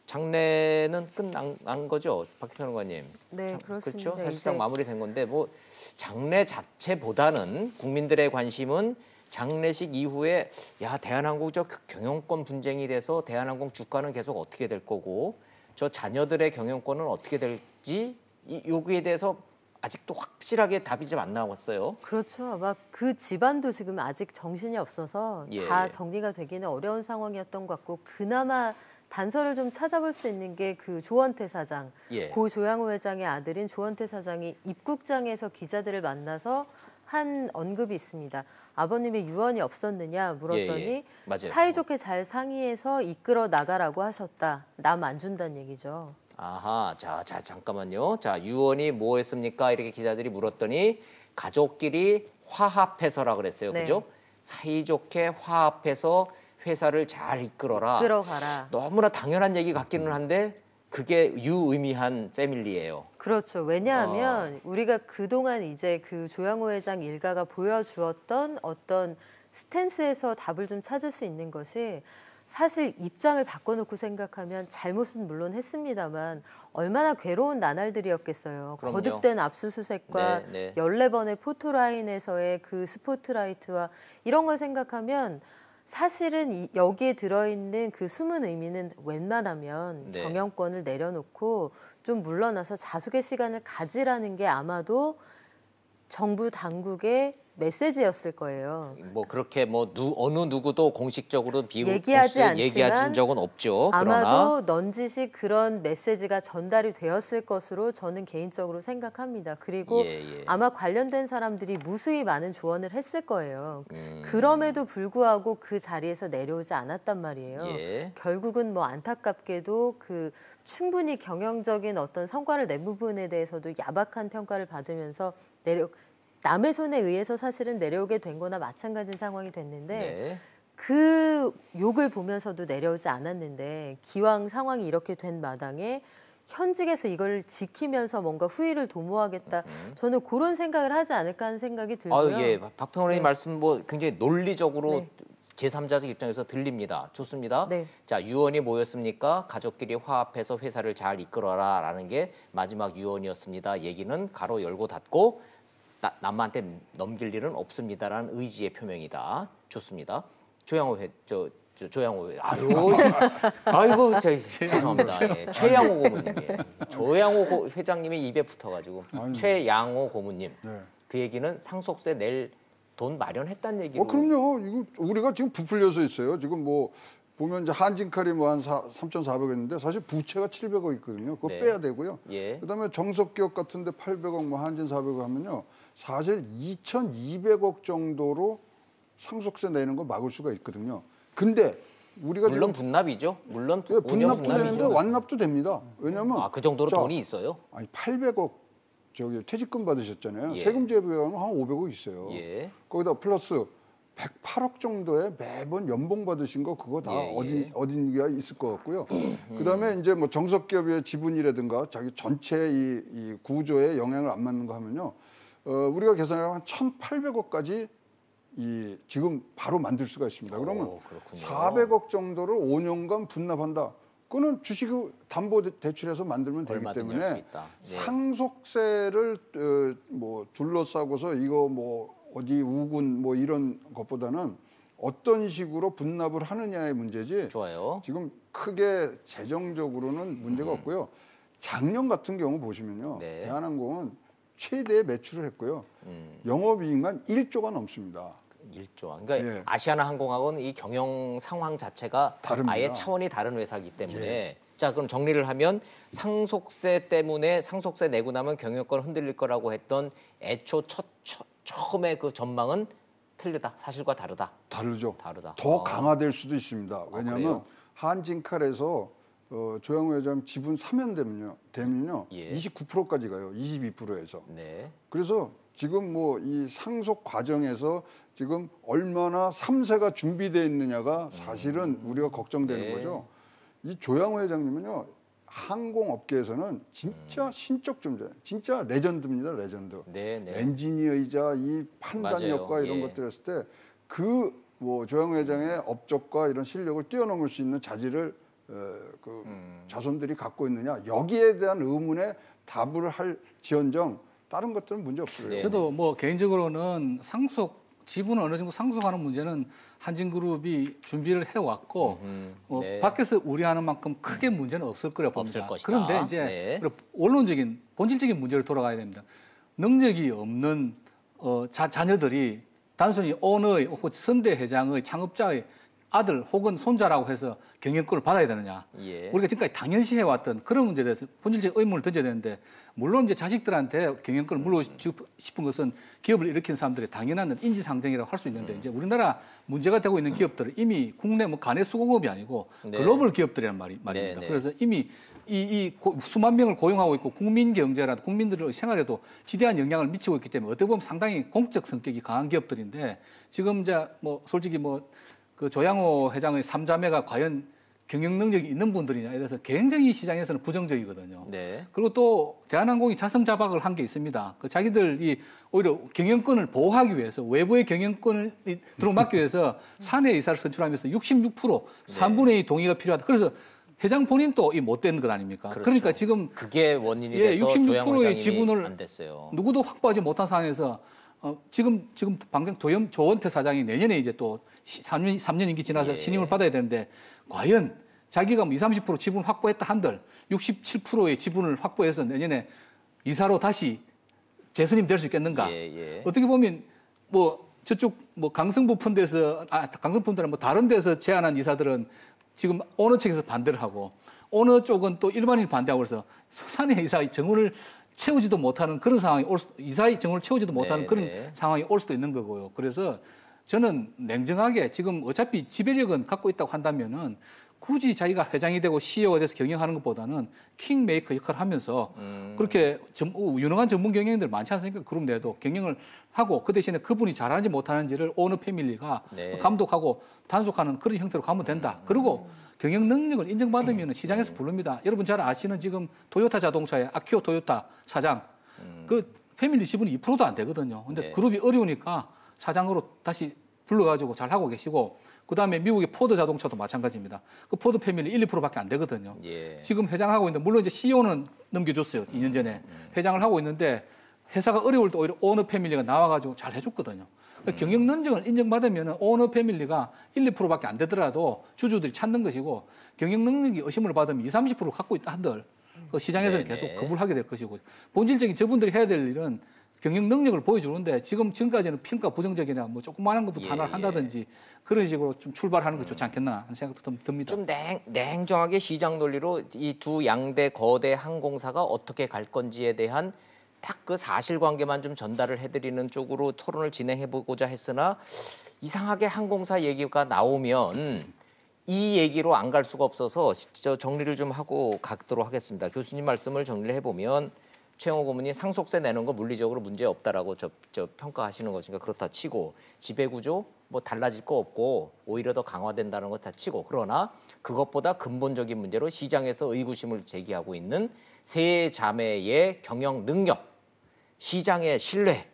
장례는 끝난 거죠, 박희평 의원님? 네, 그렇습니다. 그렇죠. 사실상 이제 마무리된 건데 뭐 장례 자체보다는 국민들의 관심은 장례식 이후에 대한항공 저 경영권 분쟁이 돼서 대한항공 주가는 계속 어떻게 될 거고 저 자녀들의 경영권은 어떻게 될지 여기에 대해서 아직도 확실하게 답이 좀 안 나왔어요. 그렇죠. 아마 그 집안도 지금 아직 정신이 없어서 다 예. 정리가 되기는 어려운 상황이었던 것 같고 그나마 단서를 좀 찾아볼 수 있는 게 그 조원태 사장, 예. 고 조양호 회장의 아들인 조원태 사장이 입국장에서 기자들을 만나서 한 언급이 있습니다. 아버님의 유언이 없었느냐 물었더니 예. 맞아요. 사이좋게 잘 상의해서 이끌어 나가라고 하셨다. 남 안 준다는 얘기죠. 아하, 자 잠깐만요. 자 유언이 뭐였습니까? 이렇게 기자들이 물었더니 가족끼리 화합해서라 그랬어요, 네. 그죠? 사이좋게 화합해서 회사를 잘 이끌어라. 이끌어가라. 너무나 당연한 얘기 같기는 한데 그게 유의미한 패밀리예요. 그렇죠. 왜냐하면 우리가 그동안 이제 그 조양호 회장 일가가 보여주었던 어떤 스탠스에서 답을 좀 찾을 수 있는 것이 사실 입장을 바꿔놓고 생각하면 잘못은 물론 했습니다만 얼마나 괴로운 나날들이었겠어요. 그럼요. 거듭된 압수수색과 네. 14번의 포토라인에서의 그 스포트라이트와 이런 걸 생각하면 사실은 여기에 들어있는 그 숨은 의미는 웬만하면 네. 경영권을 내려놓고 좀 물러나서 자숙의 시간을 가지라는 게 아마도 정부 당국의 메시지였을 거예요. 뭐 그렇게 뭐 어느 누구도 공식적으로 얘기하지 않지만 얘기한 적은 없죠. 아마도 넌지시 그런 메시지가 전달이 되었을 것으로 저는 개인적으로 생각합니다. 그리고 아마 관련된 사람들이 무수히 많은 조언을 했을 거예요. 그럼에도 불구하고 그 자리에서 내려오지 않았단 말이에요. 결국은 뭐 안타깝게도 그 충분히 경영적인 어떤 성과를 낸 부분에 대해서도 야박한 평가를 받으면서 남의 손에 의해서 사실은 내려오게 된 거나 마찬가지인 상황이 됐는데 그 욕을 보면서도 내려오지 않았는데 기왕 상황이 이렇게 된 마당에 현직에서 이걸 지키면서 뭔가 후위를 도모하겠다. 저는 그런 생각을 하지 않을까 하는 생각이 들고요. 예. 박평론의 말씀 뭐 굉장히 논리적으로 제3자적 입장에서 들립니다. 좋습니다. 자, 유언이 뭐였습니까? 가족끼리 화합해서 회사를 잘 이끌어라라는 게 마지막 유언이었습니다. 얘기는 가로 열고 닫고 남한테 넘길 일은 없습니다라는 의지의 표명이다. 좋습니다. 조양호 아이고 죄송합니다. 예, 최양호 고문님, 조양호 회장님이 입에 붙어가지고 최양호 고문님 그 얘기는 상속세 낼 돈 마련했다는 얘기로. 그럼요. 이거 우리가 지금 부풀려서 있어요. 지금 뭐 보면 이제 한진칼이 뭐 한 3,400억인데 사실 부채가 700억 있거든요. 그거 빼야 되고요. 그다음에 정석기업 같은데 800억, 뭐 한진 400억 하면요. 사실 2,200억 정도로 상속세 내는 거 막을 수가 있거든요. 근데 우리가 물론 분납이죠. 물론 분납도 되는데 완납도 됩니다. 왜냐하면 그 정도로 돈이 있어요? 아니 800억 저기 퇴직금 받으셨잖아요. 세금 제외하면 한 500억 있어요. 거기다 플러스 108억 정도의 매번 연봉 받으신 거 그거 다 어딘가 있을 것 같고요. 그다음에 이제 뭐 정석기업의 지분이라든가 자기 전체 이 구조에 영향을 안 받는 거 하면요. 우리가 계산하면 한 1,800억까지 지금 바로 만들 수가 있습니다. 그러면 400억 정도를 5년간 분납한다. 그거는 주식을 담보 대출해서 만들면 되기 때문에 상속세를 뭐 둘러싸고서 이거 뭐 어디 우군 뭐 이런 것보다는 어떤 식으로 분납을 하느냐의 문제지. 지금 크게 재정적으로는 문제가 없고요. 작년 같은 경우 보시면요. 대한항공은 최대의 매출을 했고요. 영업이익만 1조가 넘습니다. 1조. 그러니까 아시아나 항공하고는 이 경영 상황 자체가 다릅니다. 아예 차원이 다른 회사이기 때문에 자, 그럼 정리를 하면 상속세 때문에 상속세 내고 나면 경영권 흔들릴 거라고 했던 애초 처음에 그 전망은 틀리다. 사실과 다르다. 다르죠. 더 강화될 수도 있습니다. 왜냐하면 한진칼에서 조양호 회장 지분 사면되면요 29%까지 가요. 22%에서. 그래서 지금 뭐 이 상속 과정에서 지금 얼마나 3세가 준비되어 있느냐가 사실은 우리가 걱정되는 거죠. 이 조양호 회장님은요 항공업계에서는 진짜 신적 존재, 진짜 레전드입니다. 레전드. 엔지니어이자 이 판단력과 이런 것들 했을 때 그 뭐 조양호 회장의 업적과 이런 실력을 뛰어넘을 수 있는 자질을 자손들이 갖고 있느냐 여기에 대한 의문에 답을 할 지언정 다른 것들은 문제 없어요. 저도 뭐 개인적으로는 지분을 어느 정도 상속하는 문제는 한진그룹이 준비를 해왔고 밖에서 우려하는 만큼 크게 문제는 없을 거라고 봅니다. 그런데 이제 원론적인 본질적인 문제로 돌아가야 됩니다. 능력이 없는 자녀들이 단순히 오너의 선대 회장의 창업자의 아들 혹은 손자라고 해서 경영권을 받아야 되느냐. 우리가 지금까지 당연시 해왔던 그런 문제에 대해서 본질적 의문을 던져야 되는데 물론 이제 자식들한테 경영권을 물어주고 싶은 것은 기업을 일으킨 사람들의 당연한 인지상정이라고 할 수 있는데 이제 우리나라 문제가 되고 있는 기업들은 이미 국내 뭐 간의 수공업이 아니고 글로벌 기업들이란 말입니다. 그래서 이미 수만 명을 고용하고 있고 국민 경제라 국민들의 생활에도 지대한 영향을 미치고 있기 때문에 어떻게 보면 상당히 공적 성격이 강한 기업들인데 지금 이제 뭐 솔직히 그 조양호 회장의 3자매가 과연 경영 능력이 있는 분들이냐에 대해서 굉장히 시장에서는 부정적이거든요. 그리고 또 대한항공이 자성자박을 한 게 있습니다. 그 자기들이 오히려 경영권을 보호하기 위해서 외부의 경영권을 들어맞기 위해서 사내 이사를 선출하면서 66% 3분의 2 동의가 필요하다. 그래서 회장 본인도 이 못된 것 아닙니까? 그러니까 지금 그게 원인이 돼서 66%의 지분을 안 됐어요. 누구도 확보하지 못한 상황에서 지금 방금 조원태 사장이 내년에 이제 또 3년 임기 지나서 신임을 받아야 되는데 과연 자기가 뭐 20, 30% 지분 확보했다 한들 67%의 지분을 확보해서 내년에 이사로 다시 재선임 될 수 있겠는가? 어떻게 보면 뭐 저쪽 뭐 강성부 펀드에서 강성펀드나 뭐 다른 데서 제안한 이사들은 지금 어느 측에서 반대를 하고 어느 쪽은 또 일반인이 반대하고 그래서 사내 이사의 정원을 채우지도 못하는 그런 상황이 이사의 정원을 채우지도 못하는 그런 상황이 올 수도 있는 거고요. 그래서 저는 냉정하게 지금 어차피 지배력은 갖고 있다고 한다면은 굳이 자기가 회장이 되고 CEO가 돼서 경영하는 것보다는 킹메이커 역할을 하면서 그렇게 유능한 전문 경영인들 많지 않습니까? 그룹 내도 경영을 하고 그 대신에 그분이 잘하는지 못하는지를 오너 패밀리가 감독하고 단속하는 그런 형태로 가면 된다. 그리고 경영 능력을 인정받으면 시장에서 부릅니다. 여러분 잘 아시는 지금 토요타 자동차의 아키오 토요타 사장 그 패밀리 지분이 2%도 안 되거든요. 근데 그룹이 어려우니까 사장으로 다시 불러가지고 잘 하고 계시고 그다음에 미국의 포드 자동차도 마찬가지입니다. 그 포드 패밀리 1, 2%밖에 안 되거든요. 지금 회장하고 있는데 물론 이제 CEO는 넘겨줬어요. 2년 전에 회장을 하고 있는데 회사가 어려울 때 오히려 오너 패밀리가 나와가지고 잘 해줬거든요. 그러니까 경영 능력을 인정받으면 오너 패밀리가 1, 2%밖에 안 되더라도 주주들이 찾는 것이고 경영 능력이 의심을 받으면 20, 30% 갖고 있다 한들 그 시장에서는 계속 거부를 하게 될 것이고 본질적인 저분들이 해야 될 일은 경영 능력을 보여주는데 지금까지는 평가 부정적이나 뭐 조그마한 것부터 하나를 한다든지 그런 식으로 좀 출발하는 게 좋지 않겠나 하는 생각도 좀 듭니다. 좀 냉정하게 시장 논리로 이 두 양대 거대 항공사가 어떻게 갈 건지에 대한 딱 그 사실관계만 좀 전달을 해드리는 쪽으로 토론을 진행해보고자 했으나 이상하게 항공사 얘기가 나오면 이 얘기로 안 갈 수가 없어서 저 정리를 좀 하고 가도록 하겠습니다. 교수님 말씀을 정리를 해보면 최영호 고문이 상속세 내는 거 물리적으로 문제 없다라고 저 평가하시는 것이니까 그렇다 치고 지배구조 뭐 달라질 거 없고 오히려 더 강화된다는 거 다 치고 그러나 그것보다 근본적인 문제로 시장에서 의구심을 제기하고 있는 세 자매의 경영 능력, 시장의 신뢰,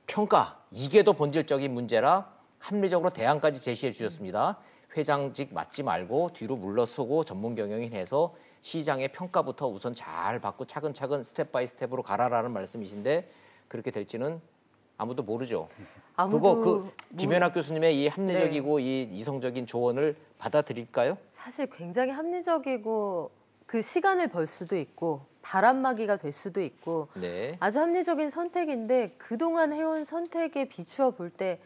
평가 이게 더 본질적인 문제라 합리적으로 대안까지 제시해 주셨습니다. 회장직 맡지 말고 뒤로 물러서고 전문 경영인 해서 시장의 평가부터 우선 잘 받고 차근차근 스텝 바이 스텝으로 가라라는 말씀이신데 그렇게 될지는 아무도 모르죠. 그거 김연학 교수님의 이 합리적이고 이 이성적인 조언을 받아들일까요? 사실 굉장히 합리적이고 그 시간을 벌 수도 있고 바람막이가 될 수도 있고 아주 합리적인 선택인데 그동안 해온 선택에 비추어 볼 때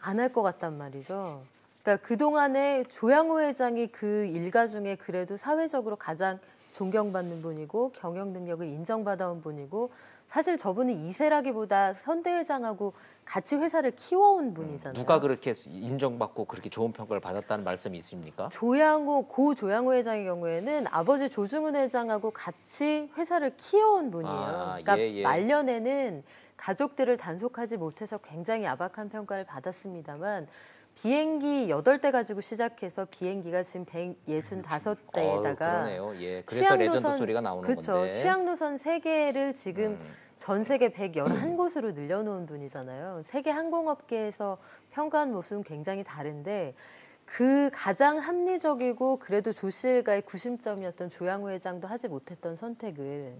안 할 것 같단 말이죠. 그러니까 그동안에 조양호 회장이 그 일가 중에 그래도 사회적으로 가장 존경받는 분이고 경영 능력을 인정받아온 분이고 사실 저분은 이세라기보다 선대 회장하고 같이 회사를 키워온 분이잖아요. 누가 그렇게 인정받고 그렇게 좋은 평가를 받았다는 말씀이 있습니까? 고 조양호 회장의 경우에는 아버지 조중훈 회장하고 같이 회사를 키워온 분이에요. 그러니까 말년에는 가족들을 단속하지 못해서 굉장히 야박한 평가를 받았습니다만 비행기 8대 가지고 시작해서 비행기가 지금 165대에다가 그러네요. 그래서 레전드 소리가 나오는 건데. 취향 노선 3개를 지금 전 세계 111곳으로 늘려놓은 분이잖아요. 세계 항공업계에서 평가한 모습은 굉장히 다른데 그 가장 합리적이고 그래도 조씨 일가의 구심점이었던 조양호 회장도 하지 못했던 선택을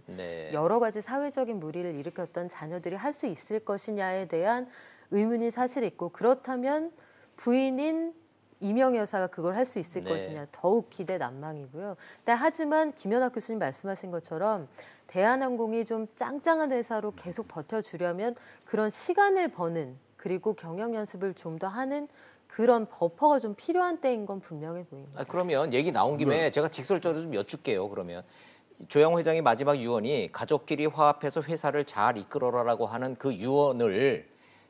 여러 가지 사회적인 무리를 일으켰던 자녀들이 할 수 있을 것이냐에 대한 의문이 사실 있고 그렇다면 부인인 이명 여사가 그걸 할 수 있을 것이냐 더욱 기대 난망이고요. 하지만 김연학 교수님 말씀하신 것처럼 대한항공이 좀 짱짱한 회사로 계속 버텨주려면 그런 시간을 버는 그리고 경영 연습을 좀 더 하는 그런 버퍼가 좀 필요한 때인 건 분명해 보입니다. 그러면 얘기 나온 김에 제가 직설적으로 좀 여쭐게요. 그러면 조양호 회장의 마지막 유언이 가족끼리 화합해서 회사를 잘 이끌어라라고 하는 그 유언을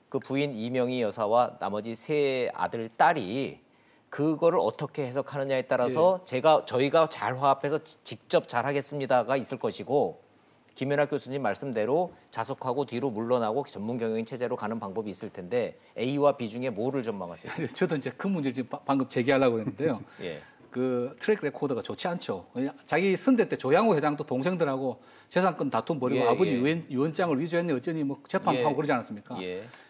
그 부인 이명희 여사와 나머지 세 아들, 딸이 그거를 어떻게 해석하느냐에 따라서 저희가 잘 화합해서 직접 잘 하겠습니다가 있을 것이고 김연학 교수님 말씀대로 자숙하고 뒤로 물러나고 전문 경영인 체제로 가는 방법이 있을 텐데 A와 B 중에 뭐를 전망하세요? 저도 이제 그 문제를 지금 방금 제기하려고 그랬는데요. 그 트랙 레코더가 좋지 않죠. 자기 선대 때 조양호 회장도 동생들하고 재산권 다툼 벌이고 아버지 유언장을 위조했네 어쩌니 뭐 재판하고 그러지 않았습니까?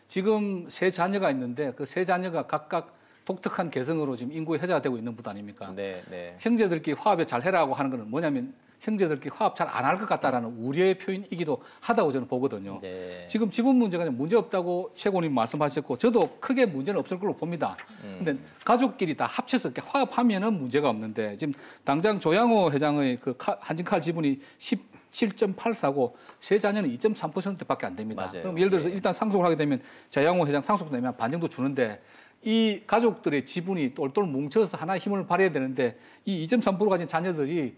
지금 세 자녀가 있는데 그 세 자녀가 각각 독특한 개성으로 지금 인구의 해자가 되고 있는 분 아닙니까? 형제들끼리 화합에 잘 해라고 하는 거는 뭐냐면 형제들끼리 화합 잘 안 할 것 같다라는 우려의 표현이기도 하다고 저는 보거든요. 지금 지분 문제가 문제 없다고 최고님 말씀하셨고 저도 크게 문제는 없을 걸로 봅니다. 근데 가족끼리 다 합쳐서 이렇게 화합하면은 문제가 없는데 지금 당장 조양호 회장의 그 한진칼 지분이 7.84고 세자녀는 2.3%밖에 안 됩니다. 맞아요. 그럼 예를 들어서 일단 상속을 하게 되면 자양호 회장 상속되면 반 정도 주는데 이 가족들의 지분이 똘똘 뭉쳐서 하나의 힘을 발휘해야 되는데 이 2.3% 가진 자녀들이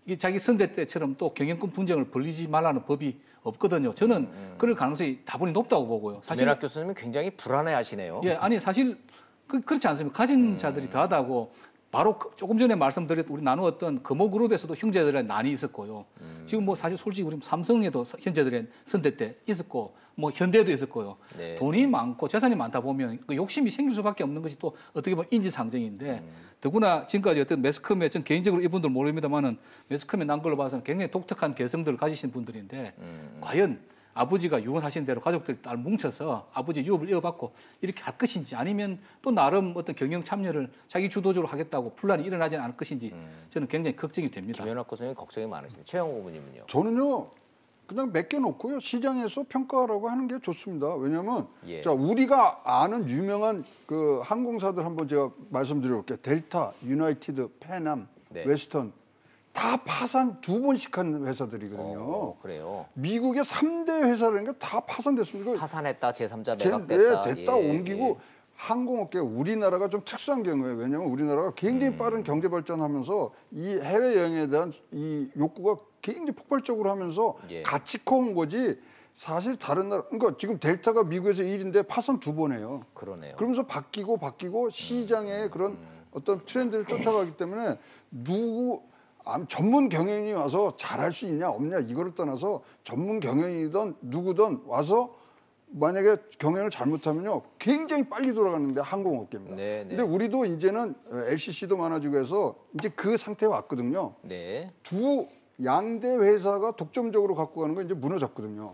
이게 자기 선대 때처럼 또 경영권 분쟁을 벌이지 말라는 법이 없거든요. 저는 그럴 가능성이 다분히 높다고 보고요. 김연학 교수님은 굉장히 불안해하시네요. 예, 아니 사실 그렇지 않습니까? 가진 자들이 더하다고 바로 조금 전에 말씀드렸던 우리 나누었던 금호그룹에서도 형제들의 난이 있었고요. 지금 뭐 사실 솔직히 우리 삼성에도 형제들의 선대 때 있었고 뭐 현대도 있었고요. 네. 돈이 많고 재산이 많다 보면 그 욕심이 생길 수밖에 없는 것이 또 어떻게 보면 인지상정인데 더구나 지금까지 어떤 매스컴에 전 개인적으로 이분들 모릅니다만은 매스컴에 난 걸로 봐서는 굉장히 독특한 개성들을 가지신 분들인데 과연 아버지가 유언하신 대로 가족들이 다 뭉쳐서 아버지 유업을 이어받고 이렇게 할 것인지 아니면 또 나름 어떤 경영 참여를 자기 주도적으로 하겠다고 분란이 일어나지는 않을 것인지 저는 굉장히 걱정이 됩니다. 김연학 교수님 걱정이 많으십니다. 최영호 의원님은요? 저는요 그냥 맡겨놓고요 시장에서 평가하라고 하는 게 좋습니다. 왜냐하면 예. 자 우리가 아는 유명한 그 항공사들 한번 제가 말씀드려볼게요. 델타, 유나이티드, 페남, 네. 웨스턴 다 파산 2번씩 한 회사들이거든요. 그래요. 미국의 3대 회사라는 게 다 파산됐습니다. 파산했다, 제3자 네, 매각됐다. 됐다 옮기고 항공업계 우리나라가 좀 특수한 경우에 왜냐하면 우리나라가 굉장히 빠른 경제 발전하면서 이 해외 여행에 대한 이 욕구가 굉장히 폭발적으로 하면서 예. 같이 커온 거지 사실 다른 나라 그러니까 지금 델타가 미국에서 1인데 파산 2번 해요. 그러네요. 그러면서 바뀌고 시장의 그런 어떤 트렌드를 쫓아가기 때문에 전문 경영인이 와서 잘할 수 있냐 없냐 이거를 떠나서 전문 경영이든 누구든 와서 만약에 경영을 잘못하면요 굉장히 빨리 돌아가는데 항공업계입니다. 네, 네. 근데 우리도 이제는 LCC도 많아지고 해서 이제 그 상태에 왔거든요. 네. 두 양대 회사가 독점적으로 갖고 가는 건 이제 무너졌거든요.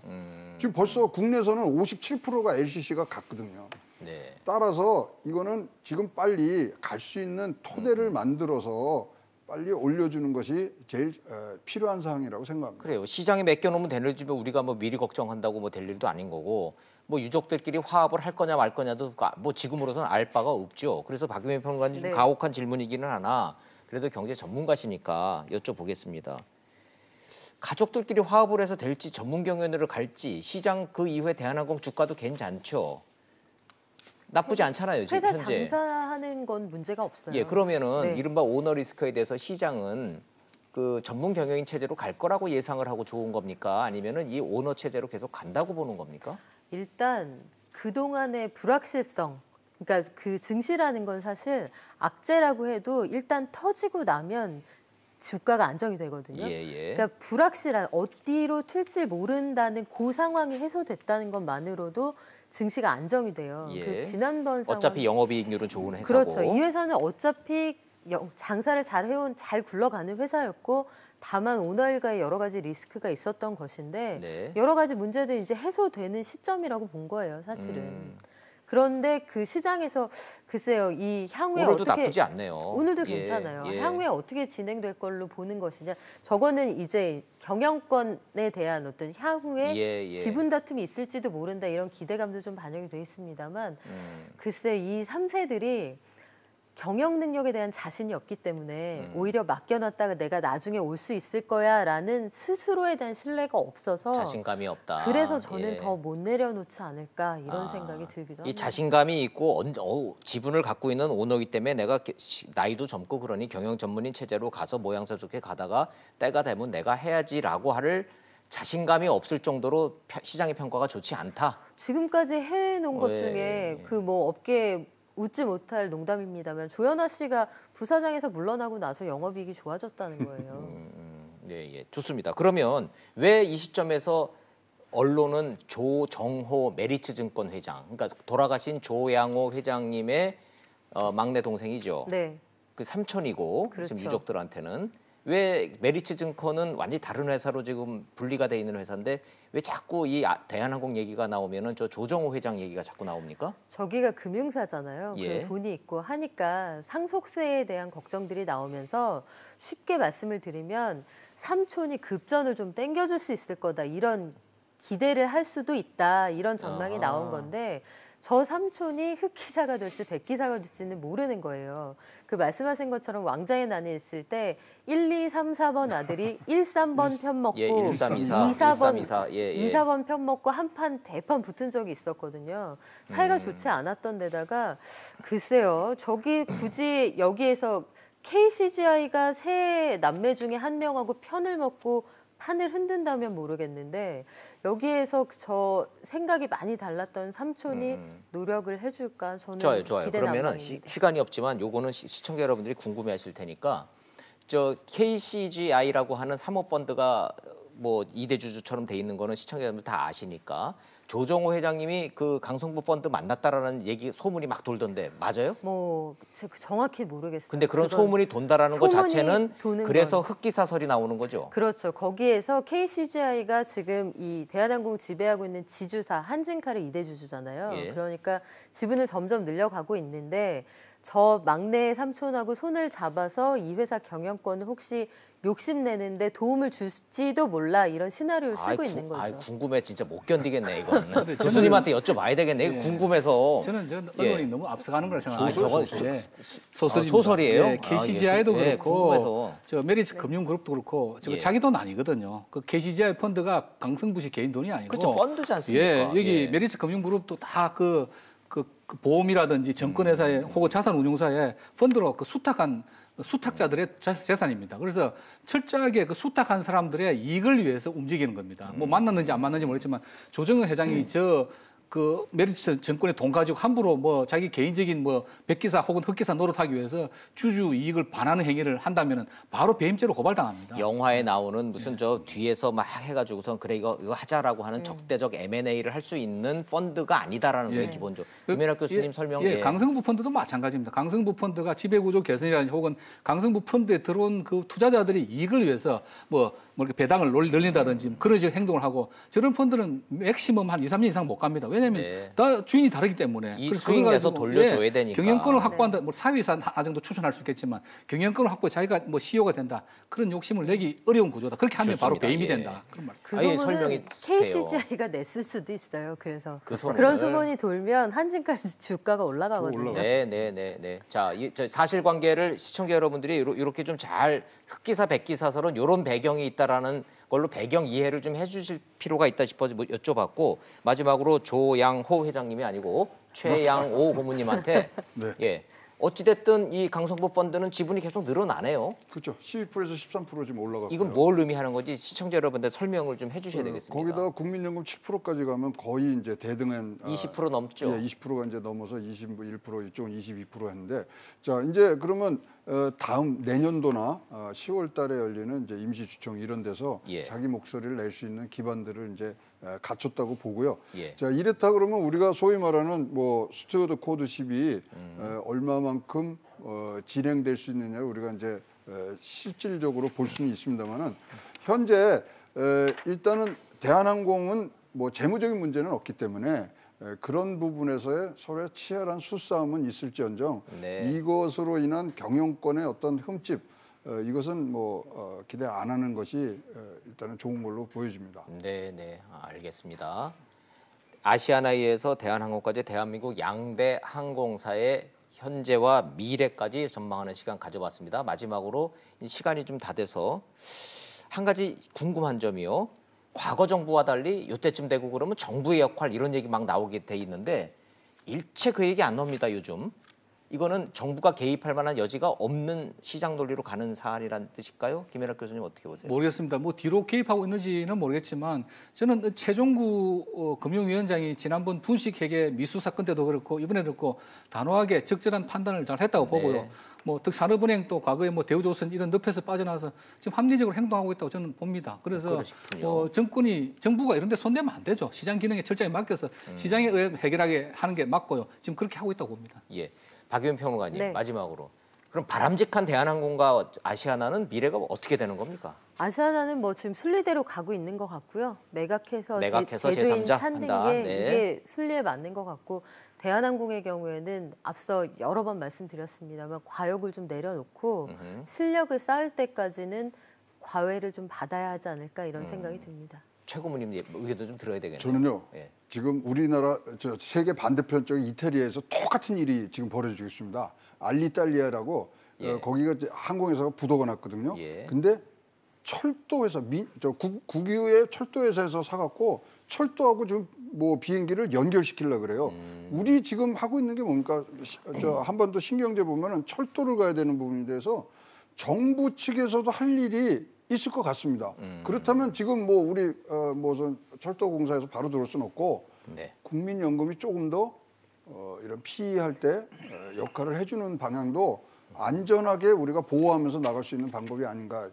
지금 벌써 국내에서는 57%가 LCC가 갔거든요. 네. 따라서 이거는 지금 빨리 갈 수 있는 토대를 만들어서 빨리 올려주는 것이 제일 필요한 사항이라고 생각합니다. 그래요. 시장에 맡겨놓으면 되는 집에 우리가 뭐 미리 걱정한다고 뭐 될 일도 아닌 거고 뭐 유족들끼리 화합을 할 거냐 말 거냐도 뭐 지금으로서는 알 바가 없죠. 그래서 박유민 평론가님 좀 네. 가혹한 질문이기는 하나 그래도 경제 전문가시니까 여쭤보겠습니다. 가족들끼리 화합을 해서 될지 전문 경영으로 갈지 시장 그 이후에 대한항공 주가도 괜찮죠. 나쁘지 않잖아요. 지금 회사 현재. 장사하는 건 문제가 없어요. 예, 그러면은 네. 이른바 오너 리스크에 대해서 시장은 그 전문 경영인 체제로 갈 거라고 예상을 하고 좋은 겁니까? 아니면은 이 오너 체제로 계속 간다고 보는 겁니까? 일단 그동안의 불확실성, 그러니까 그 증시라는 건 사실 악재라고 해도 일단 터지고 나면 주가가 안정이 되거든요. 예, 예. 그러니까 불확실한 어디로 튈지 모른다는 그 상황이 해소됐다는 것만으로도 증시가 안정이 돼요. 예. 그 지난번 상황 어차피 영업이익률은 좋은 회사고. 그렇죠. 이 회사는 어차피 장사를 잘 해온 잘 굴러가는 회사였고 다만 오너 일가의 여러 가지 리스크가 있었던 것인데 네. 여러 가지 문제들이 이제 해소되는 시점이라고 본 거예요, 사실은. 그런데 그 시장에서 글쎄요, 이 향후에 오늘도 어떻게 나쁘지 않네요. 오늘도 예, 괜찮아요. 예. 향후에 어떻게 진행될 걸로 보는 것이냐. 저거는 이제 경영권에 대한 어떤 향후에 예, 예. 지분 다툼이 있을지도 모른다 이런 기대감도 좀 반영이 돼 있습니다만 글쎄 이 3세들이 경영 능력에 대한 자신이 없기 때문에 오히려 맡겨놨다가 내가 나중에 올 수 있을 거야라는 스스로에 대한 신뢰가 없어서 자신감이 없다. 그래서 저는 예. 더 못 내려놓지 않을까 이런 생각이 들기도 합니다. 이 자신감이 있고 지분을 갖고 있는 오너이기 때문에 내가 나이도 젊고 그러니 경영 전문인 체제로 가서 모양새 좋게 가다가 때가 되면 내가 해야지라고 할 자신감이 없을 정도로 시장의 평가가 좋지 않다. 지금까지 해놓은 것 예, 중에 예. 그 뭐 업계 웃지 못할 농담입니다만 조현아 씨가 부사장에서 물러나고 나서 영업이익이 좋아졌다는 거예요. 네, 예, 좋습니다. 그러면 왜 이 시점에서 언론은 조정호 메리츠증권 회장, 그러니까 돌아가신 조양호 회장님의 막내 동생이죠. 네. 그 삼촌이고 그렇죠. 지금 유족들한테는 왜 메리츠증권은 완전히 다른 회사로 지금 분리가 돼 있는 회사인데 왜 자꾸 이 대한항공 얘기가 나오면은 저 조정호 회장 얘기가 자꾸 나옵니까? 저기가 금융사잖아요. 예. 그리고 돈이 있고 하니까 상속세에 대한 걱정들이 나오면서 쉽게 말씀을 드리면 삼촌이 급전을 좀 땡겨줄 수 있을 거다 이런 기대를 할 수도 있다 이런 전망이 아하. 나온 건데 저 삼촌이 흑기사가 될지 백기사가 될지는 모르는 거예요. 그 말씀하신 것처럼 왕자의 난이 있을 때 1, 2, 3, 4번 아들이 1, 3번 편 먹고 예, 1324, 2, 4번 예, 예. 2, 4번 편 먹고 한판 대판 붙은 적이 있었거든요. 사이가 좋지 않았던 데다가 글쎄요. 저기 굳이 여기에서 KCGI가 세 남매 중에 한 명하고 편을 먹고 판을 흔든다면 모르겠는데 여기에서 저 생각이 많이 달랐던 삼촌이 노력을 해줄까 저는 좋아요. 기대 그러면은 남방입니다. 시간이 없지만 요거는 시청자 여러분들이 궁금해하실 테니까 저 KCGI라고 하는 사모펀드가 뭐 2대 주주처럼 돼 있는 거는 시청자 여러분들 다 아시니까 조정호 회장님이 그 강성부 펀드 만났다라는 얘기 소문이 막 돌던데 맞아요? 뭐 정확히 모르겠어요. 근데 그런 그건 소문이 돈다라는 것 소문이 자체는 도는 그래서 건. 흑기사설이 나오는 거죠. 그렇죠. 거기에서 KCGI가 지금 이 대한항공 지배하고 있는 지주사 한진칼의 2대 주주잖아요. 예. 그러니까 지분을 점점 늘려가고 있는데 저 막내 삼촌하고 손을 잡아서 이 회사 경영권을 혹시 욕심내는데 도움을 줄지도 몰라 이런 시나리오를 쓰고 있는 거죠. 아이, 궁금해 진짜 못 견디겠네 이거는. 근데 교수님한테 여쭤봐야 되겠네. 이거 예. 궁금해서. 저는 예. 언론이 너무 앞서가는 걸 생각합니다. 저건 예. 소설입니다. 소설이에요? 예, KCGI도 아, 예, 그렇고 궁금해서. 저 메리츠 금융그룹도 그렇고 저 예. 자기 돈 아니거든요. 그 KCGI 펀드가 강승부 씨 개인 돈이 아니고 그렇죠. 펀드지 않습니까? 예, 여기 예. 메리츠 금융그룹도 다 그 보험이라든지 정권회사에 혹은 자산운용사에 펀드로 그 수탁자들의 재산입니다. 그래서 철저하게 그 수탁한 사람들의 이익을 위해서 움직이는 겁니다. 뭐 만났는지 안 만났는지 모르겠지만 조정은 회장이 그 메리츠 정권의 돈 가지고 함부로 뭐 자기 개인적인 뭐 백기사 혹은 흑기사 노릇하기 위해서 주주 이익을 반하는 행위를 한다면은 바로 배임죄로 고발당합니다. 영화에 나오는 무슨 저 뒤에서 막 해가지고선 그래 이거 하자라고 하는 적대적 M&A를 할 수 있는 펀드가 아니다라는 게 기본적으로. 김연학 교수님 설명. 예, 강성부 펀드도 마찬가지입니다. 강성부 펀드가 지배구조 개선이라든지 혹은 강성부 펀드에 들어온 그 투자자들이 이익을 위해서 뭐 이렇게 배당을 늘린다든지 그런 식의 행동을 하고 저런 펀드는 맥시멈 한 2, 3년 이상 못 갑니다. 왜냐하면 다 주인이 다르기 때문에. 이 그래서 수익 그걸 내서 가지고, 돌려줘야 되니까. 경영권을 확보한다. 뭐 사회이사 하나 정도 추천할 수 있겠지만 경영권을 확보해 자기가 뭐 CEO가 된다. 그런 욕심을 내기 어려운 구조다. 그렇게 하면 바로 좋습니다. 배임이 예. 된다. 그런 말. 그 아예 소문은 설명이 KCGI가 냈을 수도 있어요. 그래서 그 소문을. 그런 소문이 돌면 한진까지 주가가 올라가거든요. 네. 자, 저 사실관계를 시청자 여러분들이 이렇게 좀 잘 흑기사 백기사설은 이런 배경이 있다라는 걸로 배경 이해를 좀 해주실 필요가 있다 싶어서 뭐 여쭤봤고 마지막으로 조양호 회장님이 아니고 최양호 고문님한테 네. 예. 어찌됐든 이 강성부 펀드는 지분이 계속 늘어나네요. 그렇죠. 12%에서 13% 지금 올라갔고요. 이건 뭘 의미하는 건지 시청자 여러분들 설명을 좀 해주셔야 되겠습니다. 거기다 국민연금 7%까지 가면 거의 이제 대등한 20% 넘죠. 예, 20%가 이제 넘어서 21% 이쪽은 22% 했는데 자 이제 그러면 다음 내년도나 10월달에 열리는 이제 임시주총 이런 데서 예. 자기 목소리를 낼 수 있는 기반들을 이제 갖췄다고 보고요. 예. 자 이렇다 그러면 우리가 소위 말하는 뭐 스튜어드 코드 10이 얼마만큼 진행될 수 있느냐를 우리가 이제 실질적으로 볼 수는 있습니다만은 현재 일단은 대한항공은 뭐 재무적인 문제는 없기 때문에 그런 부분에서의 서로의 치열한 수싸움은 있을지언정 네. 이것으로 인한 경영권의 어떤 흠집 이것은 뭐 기대 안 하는 것이 일단은 좋은 걸로 보여집니다. 네, 알겠습니다. 아시아나이에서 대한항공까지 대한민국 양대 항공사의 현재와 미래까지 전망하는 시간 가져봤습니다. 마지막으로 시간이 좀 다 돼서 한 가지 궁금한 점이요. 과거 정부와 달리 이때쯤 되고 그러면 정부의 역할 이런 얘기 막 나오게 돼 있는데 일체 그 얘기 안 나옵니다, 요즘. 이거는 정부가 개입할 만한 여지가 없는 시장 논리로 가는 사안이라는 뜻일까요? 김연학 교수님 어떻게 보세요? 모르겠습니다. 뭐 뒤로 개입하고 있는지는 모르겠지만 저는 최종구 금융위원장이 지난번 분식회계 미수 사건 때도 그렇고 이번에도 그렇고 단호하게 적절한 판단을 잘 했다고 보고요. 뭐 특산업은행 또 과거에 뭐 대우조선 이런 늪에서 빠져나와서 지금 합리적으로 행동하고 있다고 저는 봅니다. 그래서 정부가 이런 데 손대면 안 되죠. 시장 기능에 철저히 맡겨서 시장에 의해 해결하게 하는 게 맞고요. 지금 그렇게 하고 있다고 봅니다. 예. 박유현 평론가님 네. 마지막으로 그럼 바람직한 대한항공과 아시아나는 미래가 어떻게 되는 겁니까? 아시아나는 뭐 지금 순리대로 가고 있는 것 같고요. 매각해서 매각해서 제조인 제3자 찾는 한다. 게 네. 이게 순리에 맞는 것 같고 대한항공의 경우에는 앞서 여러 번 말씀드렸습니다만 과욕을 좀 내려놓고 실력을 쌓을 때까지는 과외를 좀 받아야 하지 않을까 이런 생각이 듭니다. 최 고문님 의견도 좀 들어야 되겠네요. 저는요. 예. 지금 우리나라 세계 반대편 쪽 이태리에서 똑같은 일이 지금 벌어지고 있습니다. 알리탈리아라고 예. 거기가 이제 항공회사가 부도가 났거든요. 예. 근데 철도회사 국유의 철도회사에서 사갖고 철도하고 지금 뭐 비행기를 연결시키려고 그래요. 우리 지금 하고 있는 게 뭡니까? 한번더 신경제 보면은 철도를 가야 되는 부분에 대해서 정부 측에서도 할 일이 있을 것 같습니다. 그렇다면 지금 뭐 우리 무슨 철도공사에서 바로 들어올 수는 없고 네. 국민연금이 조금 더 이런 피할 때 역할을 해주는 방향도 안전하게 우리가 보호하면서 나갈 수 있는 방법이 아닌가.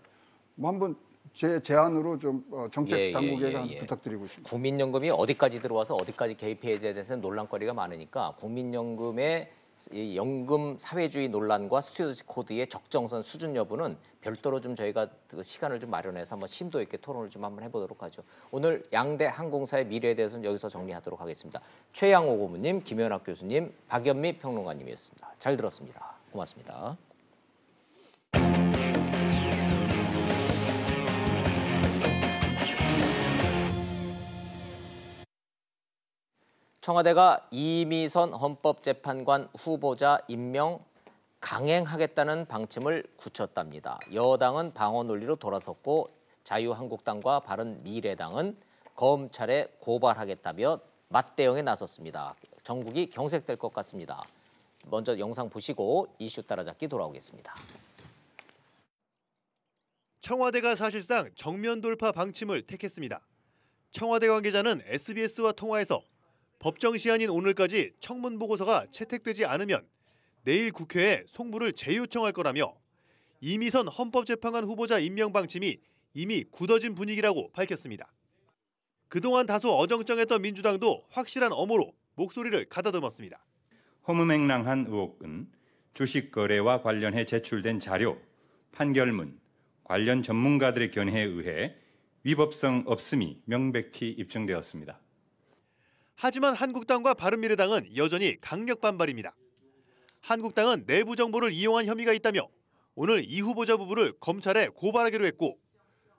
뭐 한번 제 제안으로 좀 정책 당국에 부탁드리고 있습니다. 국민연금이 어디까지 들어와서 어디까지 개입해야 대해서는 논란거리가 많으니까 국민연금의 이 연금 사회주의 논란과 스튜어드십 코드의 적정선 수준 여부는 별도로 좀 저희가 그 시간을 좀 마련해서 한번 심도 있게 토론을 좀 한번 해보도록 하죠. 오늘 양대 항공사의 미래에 대해서는 여기서 정리하도록 하겠습니다. 최양호 고문님, 김현학 교수님, 박연미 평론가님이었습니다. 잘 들었습니다. 고맙습니다. 청와대가 이미선 헌법재판관 후보자 임명 강행하겠다는 방침을 굳혔답니다. 여당은 방어 논리로 돌아섰고 자유한국당과 바른미래당은 검찰에 고발하겠다며 맞대응에 나섰습니다. 전국이 경색될 것 같습니다. 먼저 영상 보시고 이슈 따라잡기 돌아오겠습니다. 청와대가 사실상 정면 돌파 방침을 택했습니다. 청와대 관계자는 SBS와 통화에서 법정 시한인 오늘까지 청문 보고서가 채택되지 않으면 내일 국회에 송부를 재요청할 거라며 이미선 헌법재판관 후보자 임명 방침이 이미 굳어진 분위기라고 밝혔습니다. 그동안 다소 어정쩡했던 민주당도 확실한 엄호로 목소리를 가다듬었습니다. 허무맹랑한 의혹은 주식 거래와 관련해 제출된 자료, 판결문, 관련 전문가들의 견해에 의해 위법성 없음이 명백히 입증되었습니다. 하지만 한국당과 바른미래당은 여전히 강력 반발입니다. 한국당은 내부 정보를 이용한 혐의가 있다며 오늘 이 후보자 부부를 검찰에 고발하기로 했고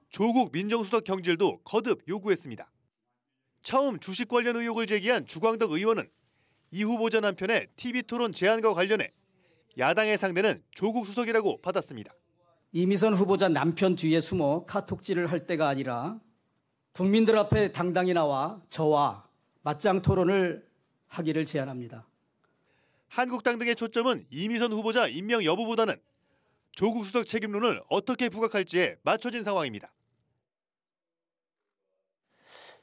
조국 민정수석 경질도 거듭 요구했습니다. 처음 주식 관련 의혹을 제기한 주광덕 의원은 이 후보자 남편의 TV토론 제안과 관련해 야당의 상대는 조국 수석이라고 받았습니다. 이미선 후보자 남편 뒤에 숨어 카톡질을 할 때가 아니라 국민들 앞에 당당히 나와 저와 맞짱 토론을 하기를 제안합니다. 한국당 등의 초점은 이미선 후보자 임명 여부보다는 조국 수석 책임론을 어떻게 부각할지에 맞춰진 상황입니다.